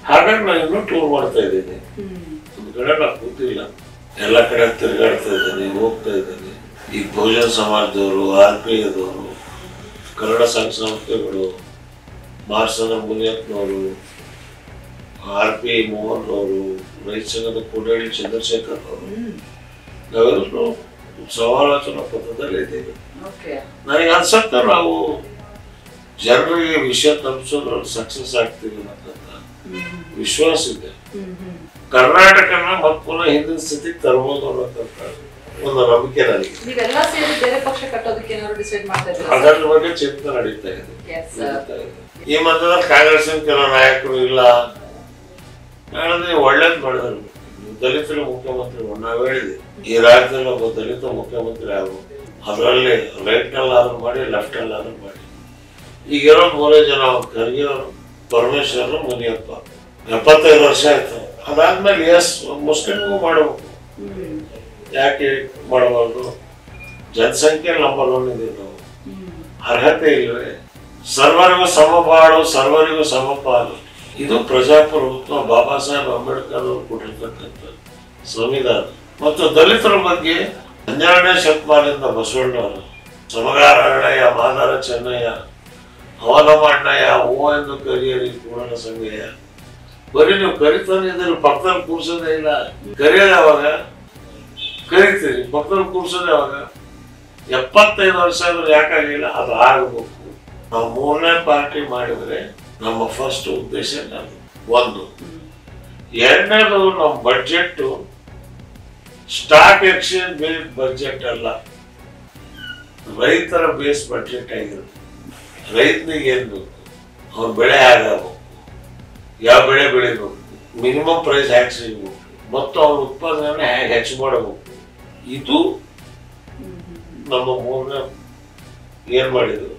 ಹಾಗಾಗಿ ನಾನು ಇನ್ನೂ ಟೂರ್ ಮಾಡ್ತಾ ಇದ್ದೀನಿ. ಒಂದು ಕಡೆ ನಾನು ಕೂತಿಲ್ಲ, ಎಲ್ಲ ಕಡೆ ತಿರುಗಾಡ್ತಾ ಇದ್ದೀನಿ, ಹೋಗ್ತಾ ಇದ್ದೀನಿ. ಈ ಬಹುಜನ ಸಮಾಜದವರು, RPIದವರು, ಕನ್ನಡ ಸಂಘ ಸಂಸ್ಥೆಗಳು, ಮಾರ್ಸನ ಮುನಿಯಪ್ಪನವರು, RPI ಮೋಹನ್ ಅವರು, ರೈತ ಸಂಘದ ಕೋಡಳ್ಳಿ ಚಂದ್ರಶೇಖರ್ ಅವರು, ನಾವೆಲ್ಲರೂ ಸಮಾಲೋಚನಾ ಪಥದಲ್ಲಿ ಇದ್ದೀವಿ. ನನಗೆ ಅನ್ಸತ್ತ ನಾವು ಜನರಿಗೆ ವಿಷಯ ತಲುಪಿಸೋದ್ರಲ್ಲಿ ಸಕ್ಸಸ್ ಆಗ್ತೀವಿ ಅನ್ನೋಂಥ ವಿಶ್ವಾಸ ಇದೆ. ಕರ್ನಾಟಕನ ಮತ್ತೆ ಪುನಃ ಹಿಂದಿನ ಸ್ಥಿತಿಗೆ ತರಬಹುದು ಅನ್ನೋಂಥ ಒಂದು ನಂಬಿಕೆ ನನಗೆ. ಅದರ ಬಗ್ಗೆ ಚಿಂತನೆ ನಡೀತಾ ಇದೆ. ಈ ಮಧ್ಯದಲ್ಲಿ ಕಾಂಗ್ರೆಸ್ಸಿನ ಕೆಲವು ನಾಯಕರು ಇಲ್ಲ ಹೇಳಿದ್ರೆ ಒಳ್ಳೇದು ಮಾಡಿದ್ರು. ದಲಿತರು ಮುಖ್ಯಮಂತ್ರಿ ನಾವು ಹೇಳಿದೆ, ಈ ರಾಜ್ಯದಲ್ಲಿ ಒಬ್ಬ ದಲಿತ ಮುಖ್ಯಮಂತ್ರಿ ಆಗ್ಬೋದು. ಅದರಲ್ಲಿ ರೈಟ್ ನಲ್ಲಾದ್ರೂ ಮಾಡಿ, ಲೆಫ್ಟ್ ನಲ್ಲಾದ್ರೂ ಮಾಡಿ. ಈಗಿರೋ 3 ಜನ, ಖರ್ಗೆ ಅವರು, ಪರಮೇಶ್ವರ್, ಮುನಿಯಪ್ಪ. 75 ವರ್ಷ ಆಯ್ತು. ಅದಾದ್ಮೇಲೆ ಮುಸ್ಲಿಮ್ಗೂ ಮಾಡಬೇಕು, ಯಾಕೆ ಮಾಡಬಾರ್ದು? ಜನಸಂಖ್ಯೆ ನಂಬರ್ 1 ಇದೆ. ನಾವು ಅರ್ಹತೆ ಇಲ್ಲವೇ? ಸರ್ವರಿಗೂ ಸಮಬಾಳು, ಸರ್ವರಿಗೂ ಸಮಪಾಲು. ಇದು ಪ್ರಜಾಪ್ರಭುತ್ವ, ಬಾಬಾ ಸಾಹೇಬ್ ಅಂಬೇಡ್ಕರ್ ಅವರು ಕೊಟ್ಟಿರ್ತಕ್ಕಂಥ ಸಂವಿಧಾನ. ಮತ್ತು ದಲಿತರ ಬಗ್ಗೆ 12ನೇ ಶತಮಾನದಿಂದ ಬಸವಣ್ಣವರು ಸಮಗಾರ ಅಣ್ಣಯ್ಯ, ಮಾದಾರ ಚೆನ್ನಯ್ಯ, ಅವನಮ್ಮ ಅಣ್ಣಯ್ಯ, ಹೂ ಎಂದು ಕರಿಯರಿ ಕೂಡಲ ಸಂಗಯ್ಯ, ಬರೀ ನೀವು ಕರಿತಾನೆ ಇದ್ರೆ ಪಕ್ಕದಲ್ಲಿ ಕೂರ್ಸೋದೇ ಇಲ್ಲ. ಕರೆಯೋದು ಯಾವಾಗ ಕರಿತೀರಿ, ಪಕ್ಕದಲ್ಲಿ ಕೂರ್ಸೋದು ಯಾವಾಗ? 75 ವರ್ಷ ಆದ್ರೂ ಯಾಕಾಗಿಲ್ಲ? ಅದು ಆಗಬೇಕು. ನಾವು 3ನೇ ಪಾರ್ಟಿ ಮಾಡಿದ್ರೆ ನಮ್ಮ ಫಸ್ಟ್ ಉದ್ದೇಶ ಅದು ಒಂದು. ಎರಡನೇದು, ನಮ್ಮ budget stock exchange base budget ಅಲ್ಲ, ರೈತರ ಬೇಸ್ ಬಡ್ಜೆಟ್ ಆಗಿರುತ್ತೆ. ರೈತನಿಗೆ ಏನ್ ಬೇಕು, ಅವ್ರ ಬೆಳೆ ಆಗಬೇಕು, ಯಾವ ಬೆಳೆ ಬೆಳಿಬೇಕು, ಮಿನಿಮಮ್ ಪ್ರೈಸ್ ಹ್ಯಾಕ್ ಸಿಗಬೇಕು, ಮತ್ತು ಅವ್ರ ಉತ್ಪಾದನೆ ಹೇಗೆ ಹೆಚ್ಚು ಮಾಡಬೇಕು. ಇದು ನಮ್ಮ 3ನೇ ಏನ್ ಮಾಡಿದ್ರು.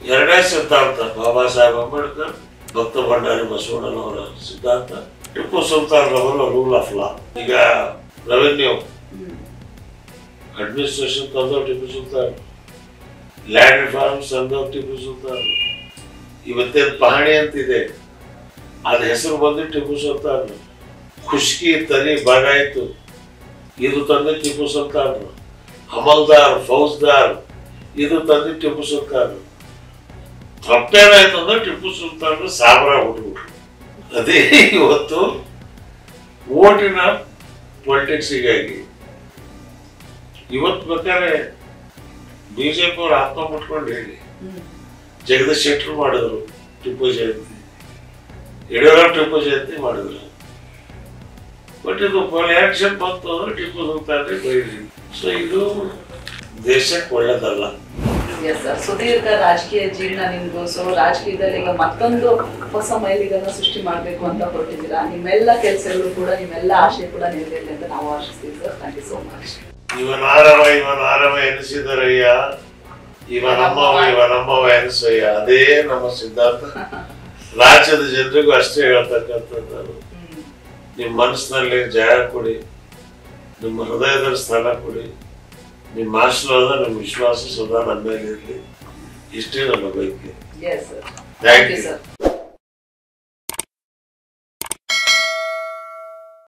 2ನೇ ಸಿದ್ಧಾಂತ ಬಾಬಾ ಸಾಹೇಬ್ ಅಂಬೇಡ್ಕರ್, ಭಕ್ತ ಭಂಡಾರಿ ಬಸವಣ್ಣನವರ ಸಿದ್ಧಾಂತ, ಟಿಪ್ಪು ಸುಲ್ತಾನ್ ರವರ ರೂಲ್ ಆಫ್ ಲಾ. ಈಗ ರೆವೆನ್ಯೂ ಅಡ್ಮಿನಿಸ್ಟ್ರೇಷನ್ ತಂದವ್ ಟಿಪ್ಪು ಸುಲ್ತಾನ್, ಲ್ಯಾಂಡ್ ರಿಫಾರ್ಮ್ಸ್ ತಂದವ್ ಟಿಪ್ಪು ಸುಲ್ತಾನ್. ಇವತ್ತೇನು ಪಹಣಿ ಅಂತಿದೆ ಅದ ಹೆಸರು ಬಂದು ಟಿಪ್ಪು ಸುಲ್ತಾನ್. ಖುಷ್ಕಿ ತನಿ ಬಾಗಾಯ್ತು ಇದು ತಂದೆ ಟಿಪ್ಪು ಸುಲ್ತಾನ್. ಅಮಲ್ದಾರ್ ಫೌಜ್ದಾರ್ ಇದು ತಂದೆ ಟಿಪ್ಪು ಸುಲ್ತಾನ್. ತಪ್ಪೇನಾಯ್ತು ಅಂದ್ರೆ ಟಿಪ್ಪು ಸುಲ್ತಾನ್ ಸಾಬ್ರ ಹುಟ್ಬಿಟ್ರು. ಅದೇ ಇವತ್ತು ಓಟಿನ ಪೊಲಿಟಿಕ್ಸಿಗಾಗಿ ಇವತ್ತು ಬೇಕಾದ್ರೆ ಬಿಜೆಪಿ ಅವ್ರು ಆತ್ಮ ಮುಟ್ಕೊಂಡು ಹೇಳಿ ಜಗದೀಶ್ ಶೆಟ್ಟರ್ ಮಾಡಿದ್ರು ಟಿಪ್ಪು ಜಯಂತಿ, ಯಡಿಯೂರಪ್ಪ ಟಿಪ್ಪು ಜಯಂತಿ ಮಾಡಿದ್ರು. ಬಟ್ ಇದು ಎಲೆಕ್ಷನ್ ಬಂತು ಅಂದ್ರೆ ಟಿಪ್ಪು ಸುಲ್ತಾನ್ ಬೈರಿ. ಸೊ ಇದು ದೇಶಕ್ಕೆ ಒಳ್ಳೇದಲ್ಲ. ಸುದೀರ್ಘ ರಾಜಕೀಯ ಜೀವನ ನಿಮ್ದು. ಸೊ ರಾಜಕೀಯದಲ್ಲಿ ಈಗ ಮತ್ತೊಂದು ಹೊಸ ಮೈಲಿಗನ್ನ ಸೃಷ್ಟಿ ಮಾಡ್ಬೇಕು ಅಂತ ಹೊರಟಿದ್ದೀರಾ. ನಿಮ್ಮೆಲ್ಲ ಕೆಲಸಗಳು ಕೂಡ, ನಿಮ್ಮೆಲ್ಲ ಆಶಯ ಕೂಡ ನೆರವೇರಲಿ ಅಂತ ನಾವು ಆಶಿಸ್ತೀವಿ sir. Thank you so much. ಇವನಾರವ ಎನಿಸಿದರಯ್ಯ, ಇವನಮ್ಮವ ಎನಿಸಯ್ಯ. ಅದೇ ನಮ್ಮ ಸಿದ್ಧಾಂತ. ರಾಜ್ಯದ ಜನರಿಗೂ ಅಷ್ಟೇ ಹೇಳ್ತಕ್ಕಂಥದ್ದು. ನಿಮ್ಮ ಮನಸ್ಸಿನಲ್ಲಿ ಜಯ ಕೊಡಿ, ನಿಮ್ಮ ಹೃದಯದಲ್ಲಿ ಸ್ಥಾನ ಕೊಡಿ, ನಿಮ್ಮ ಆಶೀರ್ವಾದ, ನಿಮ್ಮ ವಿಶ್ವಾಸ ಸದಾ ನಮ್ಮ ಮೇಲೆ ಇರಲಿ. ಇಷ್ಟೇ ನಮ್ಮ ಬಯಕೆ. Thank you sir.